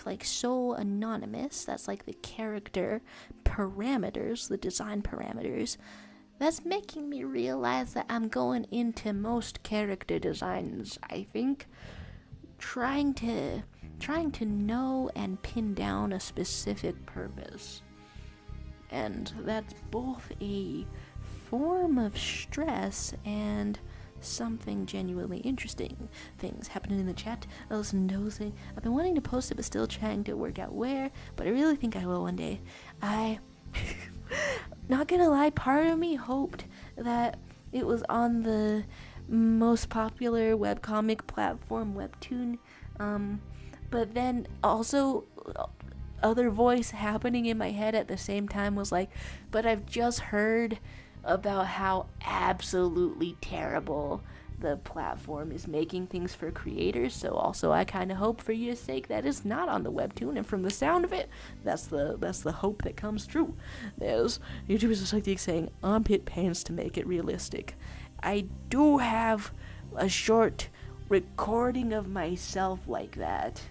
like so anonymous. That's like the character parameters, the design parameters. That's making me realize that I'm going into most character designs, I think, trying to know and pin down a specific purpose. And that's both a form of stress and something genuinely interesting. Things happening in the chat. I was nosing. I've been wanting to post it but still trying to work out where, but I really think I will one day. Not gonna lie, part of me hoped that it was on the most popular webcomic platform, Webtoon, but then also other voice happening in my head at the same time was like, but I've just heard about how absolutely terrible the platform is making things for creators, so also I kind of hope for your sake that it's not on the Webtoon, and from the sound of it, that's the hope that comes true. There's YouTubers just like the saying armpit pants to make it realistic. I do have a short recording of myself like that.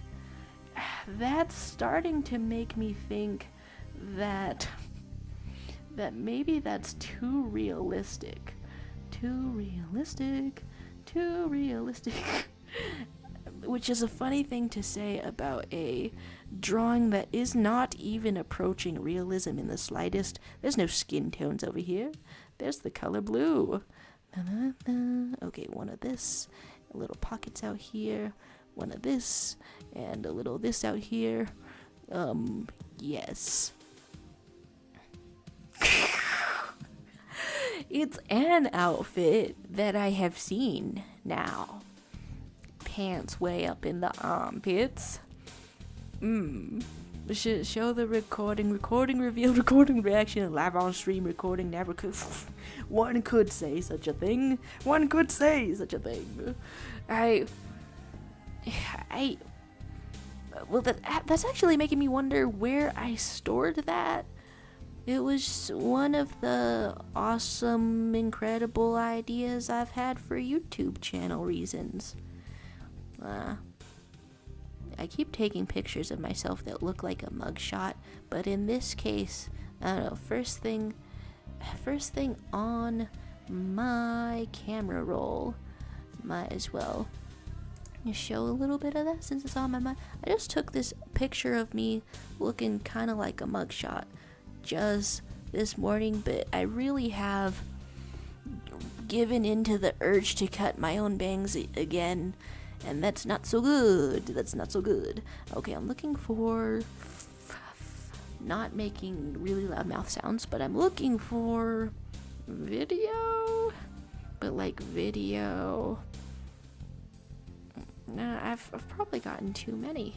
That's starting to make me think that maybe that's too realistic. Which is a funny thing to say about a drawing that is not even approaching realism in the slightest. There's no skin tones over here. There's the color blue. Okay, one of this, a little pockets out here, one of this, and a little this out here. Yes. It's an outfit that I have seen now. Pants way up in the armpits. Show the recording reveal, recording reaction, live on stream, recording never could. One could say such a thing. Well, that's actually making me wonder where I stored that. It was one of the awesome, incredible ideas I've had for YouTube channel reasons. I keep taking pictures of myself that look like a mugshot, but in this case, I don't know, first thing on my camera roll, might as well show a little bit of that since it's on my mind. I just took this picture of me looking kind of like a mugshot just this morning, but I really have given into the urge to cut my own bangs again, and that's not so good. Okay, I'm looking for, not making really loud mouth sounds, but I'm looking for video, but like video. Nah, I've probably gotten too many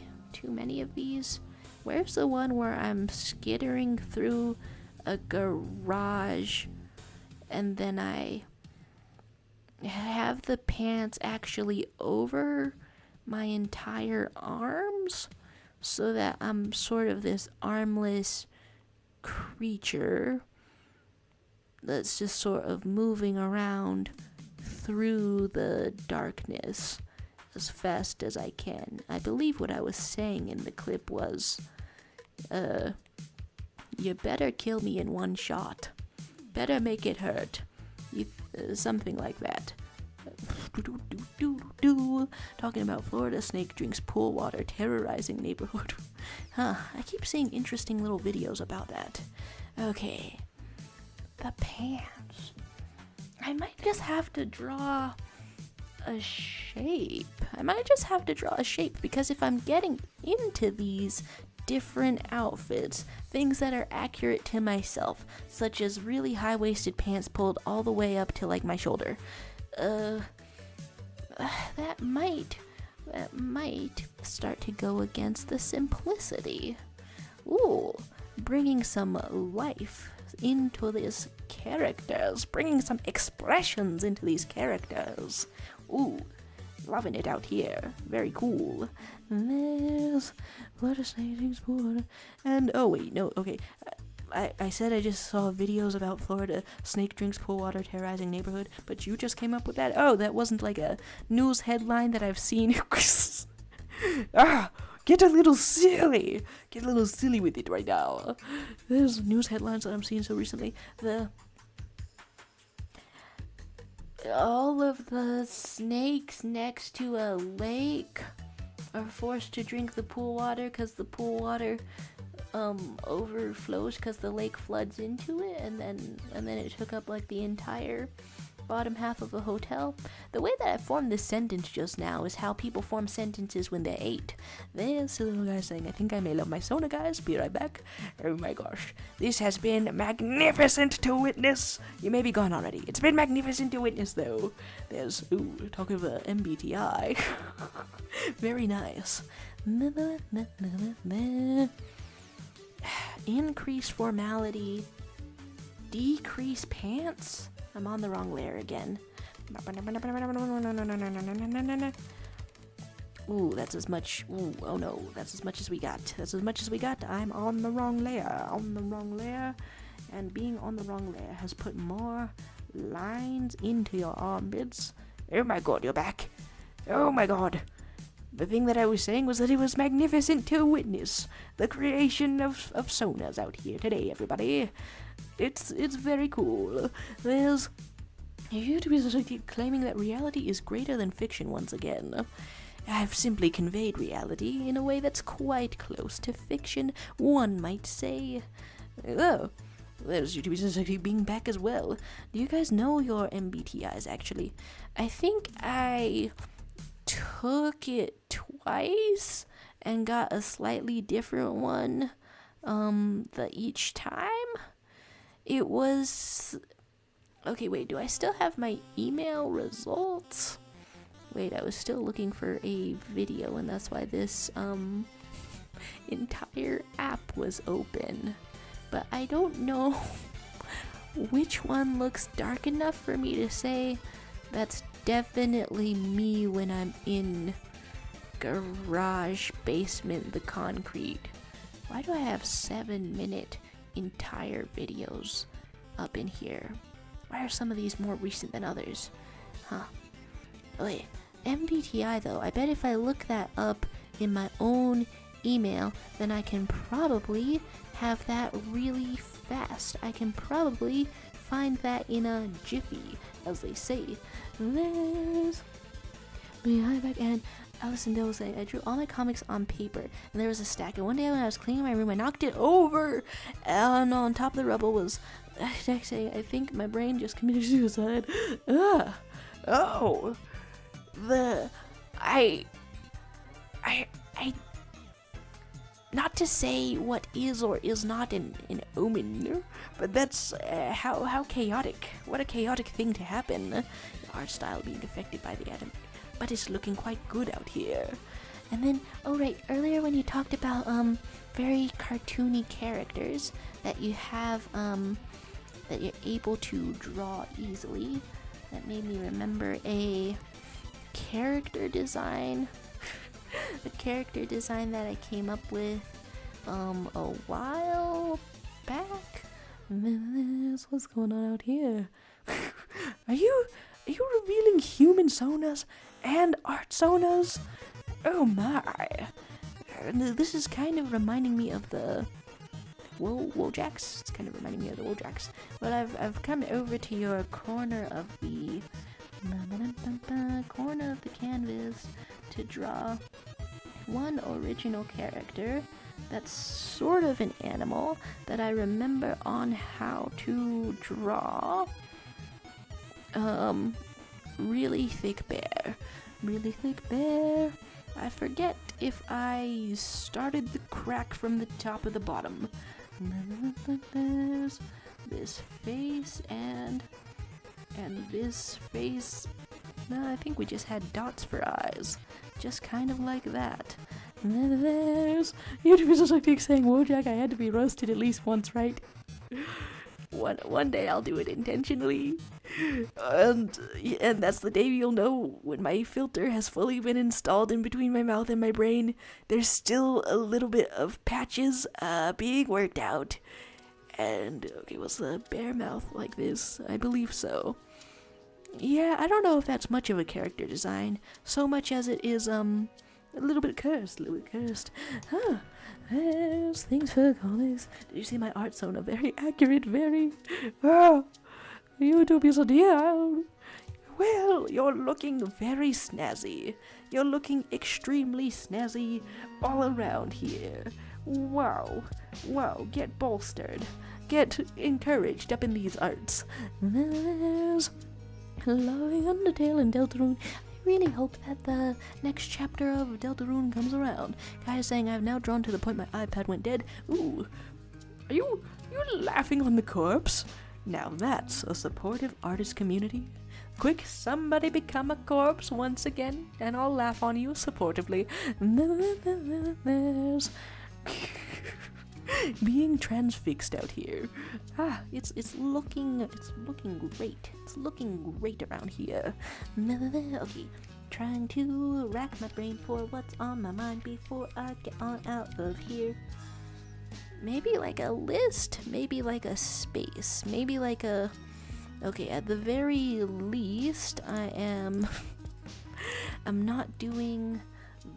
of these. Where's the one where I'm skittering through a garage and then I have the pants actually over my entire arms so that I'm sort of this armless creature that's just sort of moving around through the darkness as fast as I can. I believe what I was saying in the clip was, you better kill me in one shot. Better make it hurt. something like that. Talking about Florida snake drinks pool water terrorizing neighborhood. Huh, I keep seeing interesting little videos about that. Okay, the pants. I might just have to draw a shape. Because if I'm getting into these different outfits, things that are accurate to myself, such as really high-waisted pants pulled all the way up to like my shoulder, that might start to go against the simplicity. Ooh, bringing some life into these characters, bringing some expressions into these characters. Ooh, loving it out here. Very cool. There's Florida snake water. And oh wait, no, okay. I said I just saw videos about Florida snake drinks pool water terrorizing neighborhood, but you just came up with that? Oh, that wasn't like a news headline that I've seen. Get a little silly with it right now. There's news headlines that I'm seeing so recently. All of the snakes next to a lake are forced to drink the pool water because the pool water overflows because the lake floods into it, and then it took up like the entire bottom half of a hotel. The way that I formed this sentence just now is how people form sentences when they ate. There's a little guy saying, I think I may love my Sona, guys. Be right back. Oh my gosh. This has been magnificent to witness. You may be gone already. It's been magnificent to witness, though. There's, talk of MBTI. Very nice. Increase formality. Decrease pants. I'm on the wrong layer again. Ooh, that's as much. Ooh, oh no, that's as much as we got. I'm on the wrong layer. And being on the wrong layer has put more lines into your armpits. Oh my god, you're back. Oh my god. The thing that I was saying was that it was magnificent to witness the creation of Sonas out here today, everybody. It's very cool. There's YouTubers claiming that reality is greater than fiction once again. I've simply conveyed reality in a way that's quite close to fiction, one might say. Oh, there's YouTubers being back as well. Do you guys know your MBTIs, actually? I think I took it twice and got a slightly different one each time. It was... Okay, wait, do I still have my email results? Wait, I was still looking for a video, and that's why this entire app was open. But I don't know which one looks dark enough for me to say that's definitely me when I'm in garage, basement, the concrete. Why do I have 7-minute entire videos up in here? Why are some of these more recent than others? Huh. Wait, MBTI though, I bet if I look that up in my own email, then I can probably have that really fast. I can probably find that in a jiffy, as they say. There's behind back and Allison Dill was saying, I drew all my comics on paper, and there was a stack, and one day when I was cleaning my room, I knocked it over, and on top of the rubble was saying, I think my brain just committed suicide. Oh, not to say what is or is not an omen, but that's how chaotic. What a chaotic thing to happen. The art style being affected by the atom. But it's looking quite good out here. And then, oh right, earlier when you talked about very cartoony characters that you have that you're able to draw easily, that made me remember a character design. A character design that I came up with a while back. What's going on out here? Are you revealing human sonas and artsonas? Oh my. This is kind of reminding me of the Wojaks. It's kind of reminding me of the Wojaks. Well, I've come over to your corner of the canvas to draw one original character that's sort of an animal that I remember on how to draw. Really thick bear. I forget if I started the crack from the top or the bottom. There's this face and this face. No, I think we just had dots for eyes. Just kind of like that. And then there's... YouTube is just like saying, Wojak, I had to be roasted at least once, right? One day I'll do it intentionally. And that's the day you'll know when my filter has fully been installed in between my mouth and my brain. There's still a little bit of patches being worked out. And, okay, was the bear mouth like this? I believe so. Yeah, I don't know if that's much of a character design, so much as it is, a little bit cursed. Huh. There's things for comics. Did you see my artsona? Very accurate, very... YouTube is a dear. Well, you're looking very snazzy. You're looking extremely snazzy all around here. Wow, get bolstered. Get encouraged up in these arts. There's... Loving Undertale and Deltarune. I really hope that the next chapter of Deltarune comes around. Guy is saying I've now drawn to the point my iPad went dead. Ooh, are you laughing on the corpse? Now that's a supportive artist community. Quick, somebody become a corpse once again, and I'll laugh on you supportively. There's being transfixed out here. It's looking great. It's looking great around here. Okay, trying to rack my brain for what's on my mind before I get on out of here. Maybe like a list, maybe like a space, maybe like a... Okay, at the very least, I'm not doing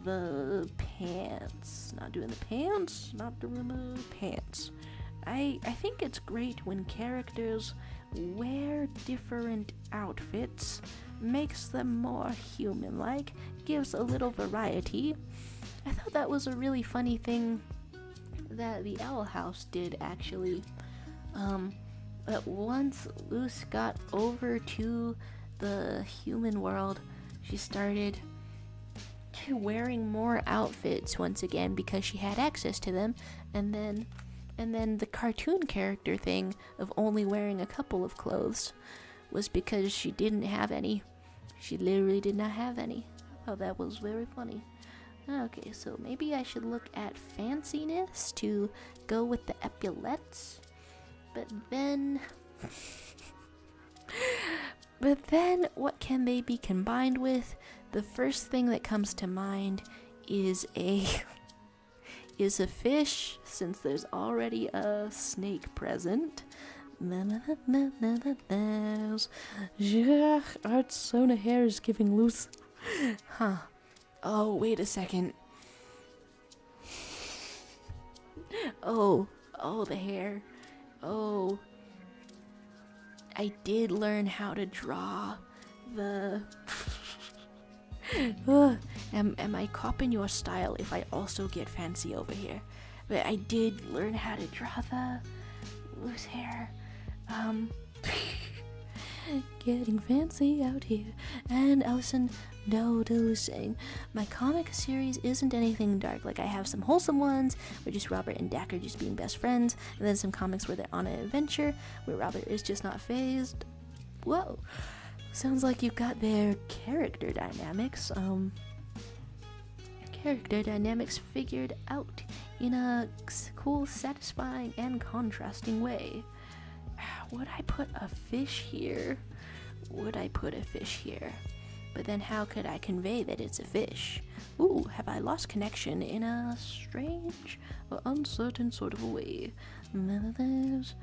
the pants. Not doing the pants. I think it's great when characters wear different outfits, makes them more human-like, gives a little variety. I thought that was a really funny thing that the Owl House did, actually. But once Luce got over to the human world, she started wearing more outfits once again because she had access to them, and then the cartoon character thing of only wearing a couple of clothes was because she didn't have any. She literally did not have any. I thought that was very funny. Okay, so maybe I should look at fanciness to go with the epaulettes. But then what can they be combined with? The first thing that comes to mind is a fish, since there's already a snake present. Artsona hair is giving loose. Huh. Oh, wait a second. Oh, the hair. Oh, I did learn how to draw the... am I copying your style if I also get fancy over here? But I did learn how to draw the loose hair. Getting fancy out here. And Allison is saying, my comic series isn't anything dark. Like, I have some wholesome ones where just Robert and Dak are just being best friends, and then some comics where they're on an adventure where Robert is just not phased. Whoa, sounds like you've got their character dynamics figured out in a cool, satisfying, and contrasting way. Would I put a fish here? But then how could I convey that it's a fish? Ooh, have I lost connection in a strange or uncertain sort of a way? There's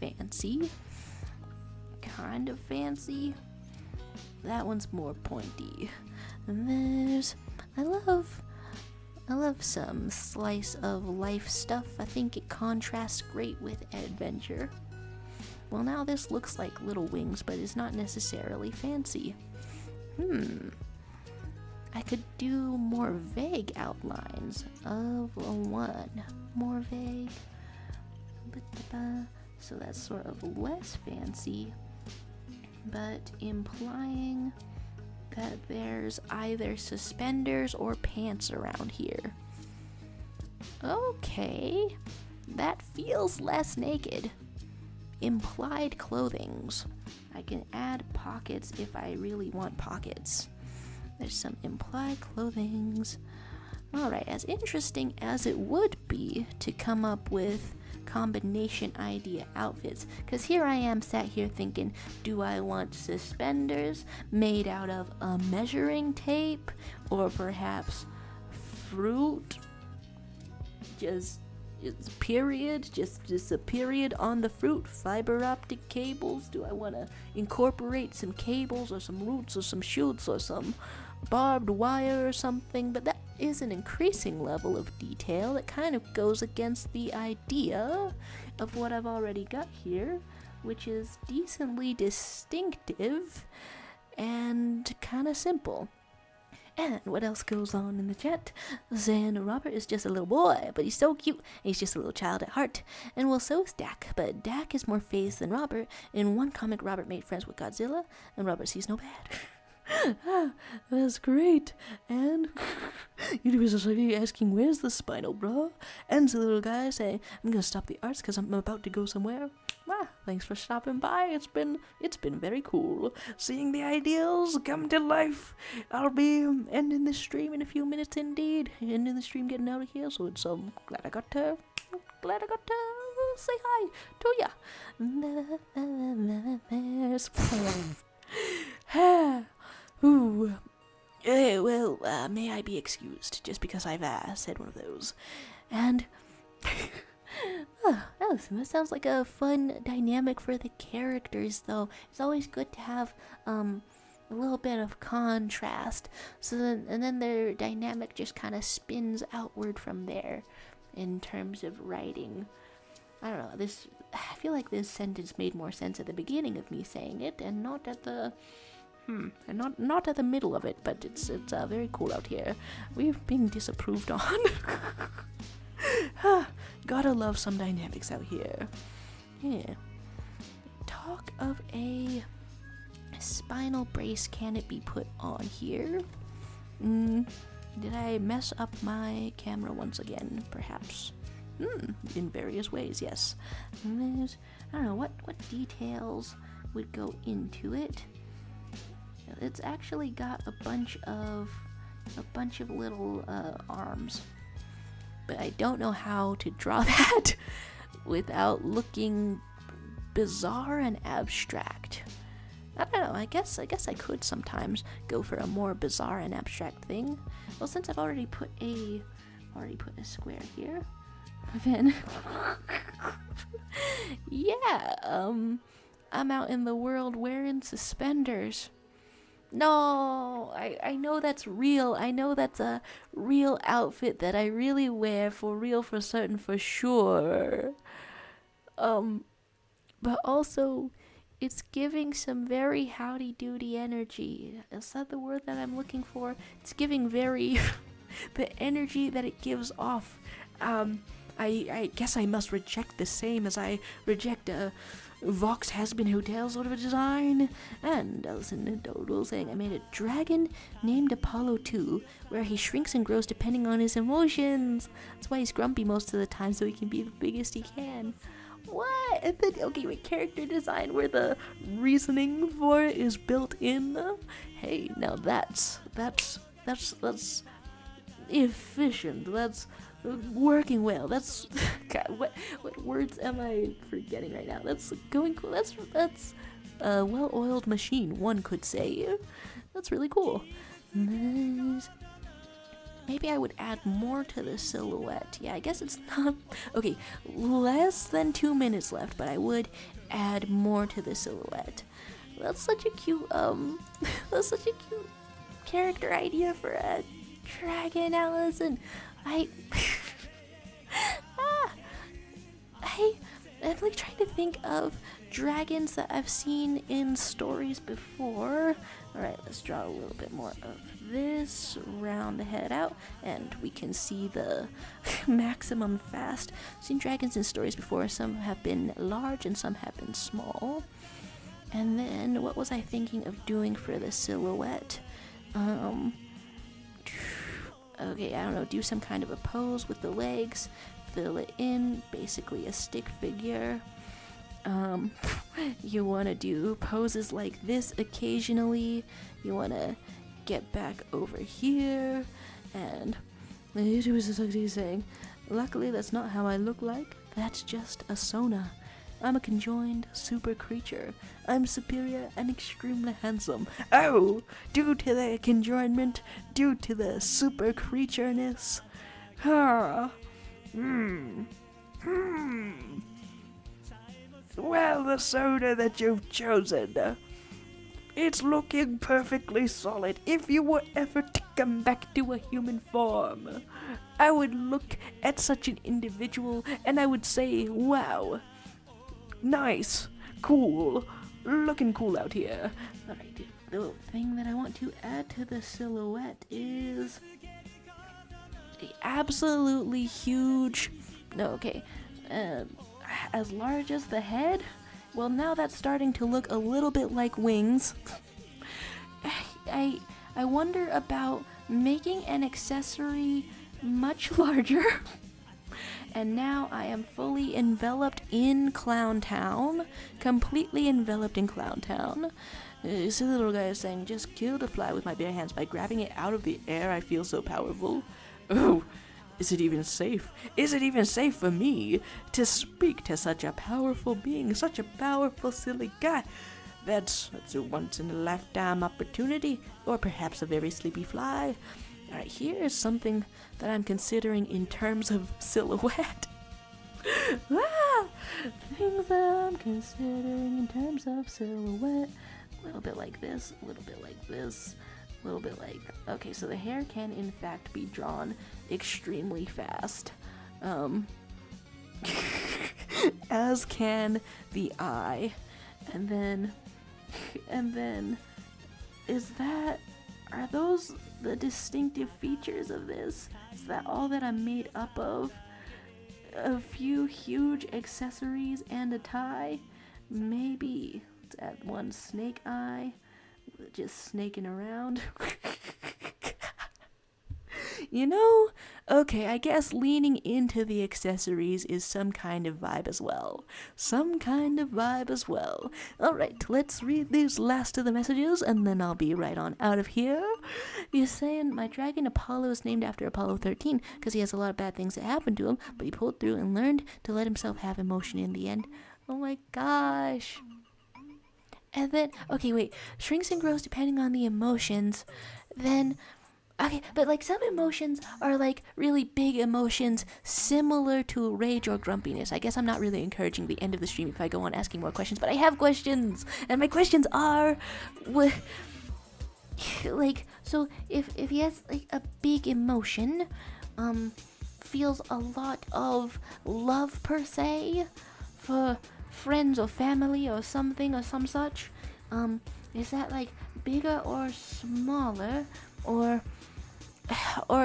fancy. Kind of fancy. That one's more pointy. And there's... I I love some slice of life stuff. I think it contrasts great with adventure. Well, now this looks like Little Wings, but it's not necessarily fancy. I could do more vague outlines of one. More vague. So that's sort of less fancy, but implying that there's either suspenders or pants around here. Okay, that feels less naked. Implied clothings. I can add pockets if I really want pockets. There's some implied clothings. Alright, as interesting as it would be to come up with combination idea outfits, because here I am sat here thinking, do I want suspenders made out of a measuring tape, or perhaps fruit? Just a period on the fruit. Fiber optic cables. Do I want to incorporate some cables or some roots or some shoots or some barbed wire or something? But that is an increasing level of detail that kind of goes against the idea of what I've already got here, which is decently distinctive and kind of simple. And what else goes on in the chat? Saying Robert is just a little boy, but he's so cute, and he's just a little child at heart. And well, so is Dak, but Dak is more phased than Robert. In one comic, Robert made friends with Godzilla, and Robert sees no bad. That's great. And Universal Society asking, where's the spinal, bro? And the little guy saying, I'm gonna stop the arts because I'm about to go somewhere. Thanks for stopping by. It's been very cool seeing the ideals come to life. I'll be ending this stream in a few minutes indeed. Ending the stream, getting out of here. So it's glad I got to say hi to ya. Ooh. Well, may I be excused just because I've said one of those. And Allison, that sounds like a fun dynamic for the characters, though. It's always good to have a little bit of contrast, and then their dynamic just kind of spins outward from there in terms of writing. I don't know, I feel like this sentence made more sense at the beginning of me saying it, and not at the not at the middle of it, but it's very cool out here. We're being disapproved on. Gotta love some dynamics out here. Yeah. Talk of a spinal brace. Can it be put on here? Did I mess up my camera once again? Perhaps. In various ways, yes. And I don't know what details would go into it. It's actually got a bunch of little arms. But I don't know how to draw that without looking bizarre and abstract. I don't know, I guess I could sometimes go for a more bizarre and abstract thing. Well, since I've already put a square here, then yeah, I'm out in the world wearing suspenders. No, I know that's real. I know that's a real outfit that I really wear for real, for certain, for sure. But also, it's giving some very howdy-doody energy. Is that the word that I'm looking for? It's giving very the energy that it gives off. I guess I must reject the same as I reject Vox has been hotel sort of a design. And Allison Doodle saying, I made a dragon named Apollo 2, where he shrinks and grows depending on his emotions. That's why he's grumpy most of the time, so he can be the biggest he can. What? And then, okay, wait, character design where the reasoning for it is built in? Hey, now that's efficient. That's working well. That's God, what words am I forgetting right now? That's going cool. That's a well-oiled machine, one could say. That's really cool. Maybe I would add more to the silhouette. Yeah, I guess it's not okay. Less than 2 minutes left, but I would add more to the silhouette. That's such a cute character idea for a dragon, Allison. I I'm like trying to think of dragons that I've seen in stories before. Alright, let's draw a little bit more of this, round the head out, and we can see the maximum fast. I've seen dragons in stories before. Some have been large and some have been small. And then what was I thinking of doing for the silhouette? Okay, I don't know, do some kind of a pose with the legs, fill it in, basically a stick figure. You want to do poses like this occasionally. You want to get back over here, and it was saying, luckily that's not how I look like, that's just a sona. I'm a conjoined super creature. I'm superior and extremely handsome. Oh, due to the conjoinment, due to the super creatureness. Well, the soda that you've chosen, it's looking perfectly solid. If you were ever to come back to a human form, I would look at such an individual and I would say, wow, nice, cool, looking cool out here. Alright, the thing that I want to add to the silhouette is a absolutely huge, as large as the head. Well, now that's starting to look a little bit like wings. I wonder about making an accessory much larger. And now I am fully enveloped in Clown Town. Completely enveloped in Clown Town. This little guy is saying, just killed a fly with my bare hands. By grabbing it out of the air, I feel so powerful. Oh, is it even safe? Is it even safe for me to speak to such a powerful being, such a powerful, silly guy? That's a once-in-a-lifetime opportunity, or perhaps a very sleepy fly. Alright, here's something that I'm considering in terms of silhouette. Things that I'm considering in terms of silhouette. A little bit like this, a little bit like this, a little bit like... Okay, so the hair can in fact be drawn extremely fast. As can the eye. And then... Are those the distinctive features of this? Is that all that I'm made up of? A few huge accessories and a tie? Maybe. Let's add one snake eye. Just snaking around. You know, okay, I guess leaning into the accessories is some kind of vibe as well. Alright, let's read these last of the messages, and then I'll be right on out of here. You're saying, my dragon Apollo is named after Apollo 13, because he has a lot of bad things that happened to him, but he pulled through and learned to let himself have emotion in the end. Oh my gosh. And then, okay, wait, shrinks and grows depending on the emotions, then... Okay, but like some emotions are like really big emotions similar to rage or grumpiness. I guess I'm not really encouraging the end of the stream if I go on asking more questions, but I have questions, and my questions are, like, so if he has like a big emotion, feels a lot of love per se for friends or family or something or some such, is that like bigger or smaller, or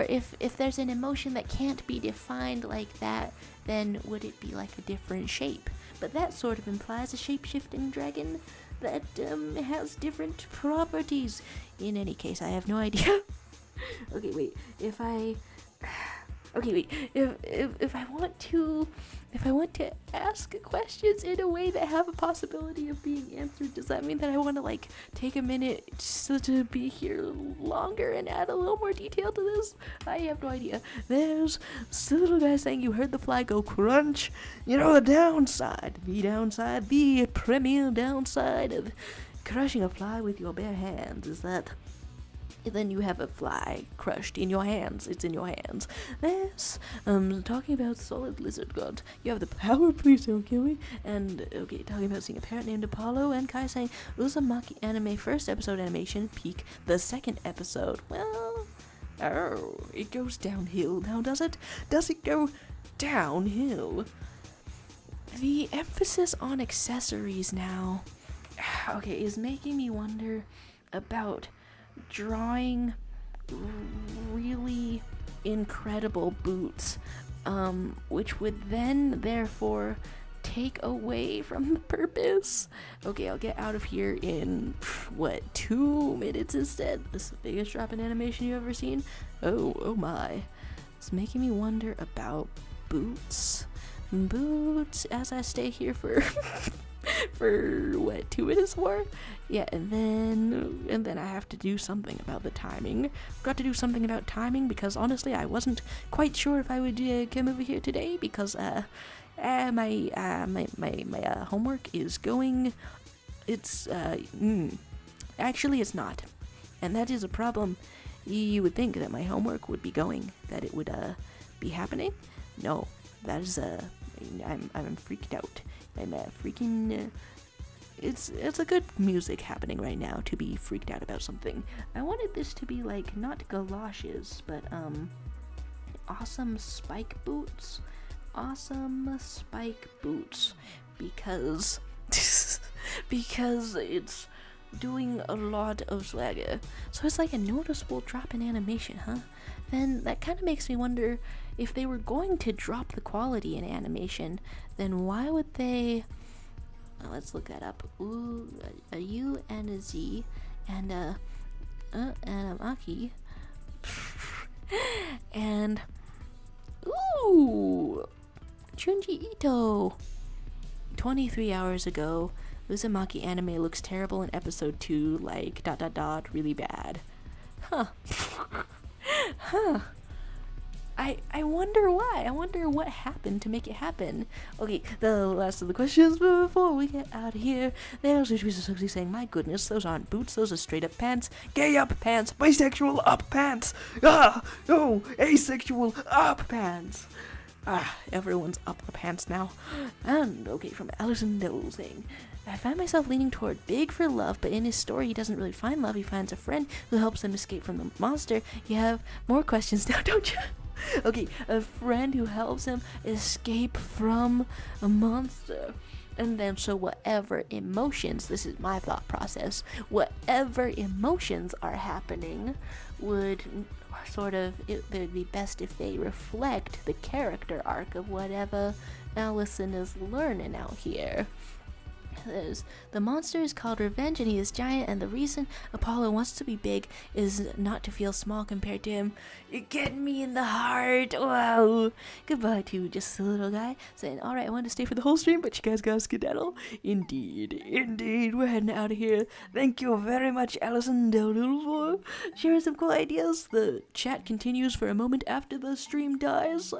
if there's an emotion that can't be defined like that, then would it be like a different shape? But that sort of implies a shape-shifting dragon that has different properties. In any case, I have no idea. Okay, wait. If I want to ask questions in a way that have a possibility of being answered, does that mean that I want to like take a minute just to be here longer and add a little more detail to this? I have no idea. There's still a little guy saying you heard the fly go crunch. You know the premier downside of crushing a fly with your bare hands is that then you have a fly crushed in your hands. It's in your hands. This, talking about solid lizard god. You have the power, please don't kill me. And, okay, talking about seeing a parrot named Apollo. And Kai saying, Uzumaki anime first episode animation, peak the second episode. Well, Oh, it goes downhill now, does it? Does it go downhill? The emphasis on accessories now, okay, is making me wonder about drawing really incredible boots, which would then therefore take away from the purpose. Okay, I'll get out of here in 2 minutes instead. This is the biggest drop in animation you've ever seen. Oh my. It's making me wonder about boots as I stay here for for 2 minutes more. Yeah, and then I have to do something about the timing. Got to do something about timing because honestly I wasn't quite sure if I would come over here today because my homework is going. It's actually it's not, and that is a problem. You would think that my homework would be going, that it would be happening. No, that is I'm freaked out. I'm freaking. It's a good music happening right now to be freaked out about something. I wanted this to be like not galoshes, but awesome spike boots. Awesome spike boots because because it's doing a lot of swagger. So it's like a noticeable drop in animation, huh? Then that kind of makes me wonder if they were going to drop the quality in animation, then why would they... let's look that up. Ooh, a U and a Z and a Maki. And ooh, Junji Ito. 23 hours ago, Uzumaki anime looks terrible in episode 2, like ... really bad. Huh. Huh. I wonder why. I wonder what happened to make it happen. Okay, the last of the questions before we get out of here. There's Twisted saying, my goodness, those aren't boots, those are straight up pants. Gay up pants, bisexual up pants. No, asexual up pants. Everyone's up the pants now. And, okay, from Alison Dole saying, I find myself leaning toward Big for love, but in his story he doesn't really find love, he finds a friend who helps him escape from the monster. You have more questions now, don't you? Okay, a friend who helps him escape from a monster. And then, so whatever emotions, this is my thought process, whatever emotions are happening would it would be best if they reflect the character arc of whatever Allison is learning out here. The monster is called Revenge and he is giant, and the reason Apollo wants to be big is not to feel small compared to him. You're getting me in the heart. Wow. Goodbye to just a little guy saying, alright, I wanted to stay for the whole stream, but you guys gotta skedaddle. Indeed, we're heading out of here. Thank you very much, Allison Doodle, for sharing some cool ideas. The chat continues for a moment after the stream dies.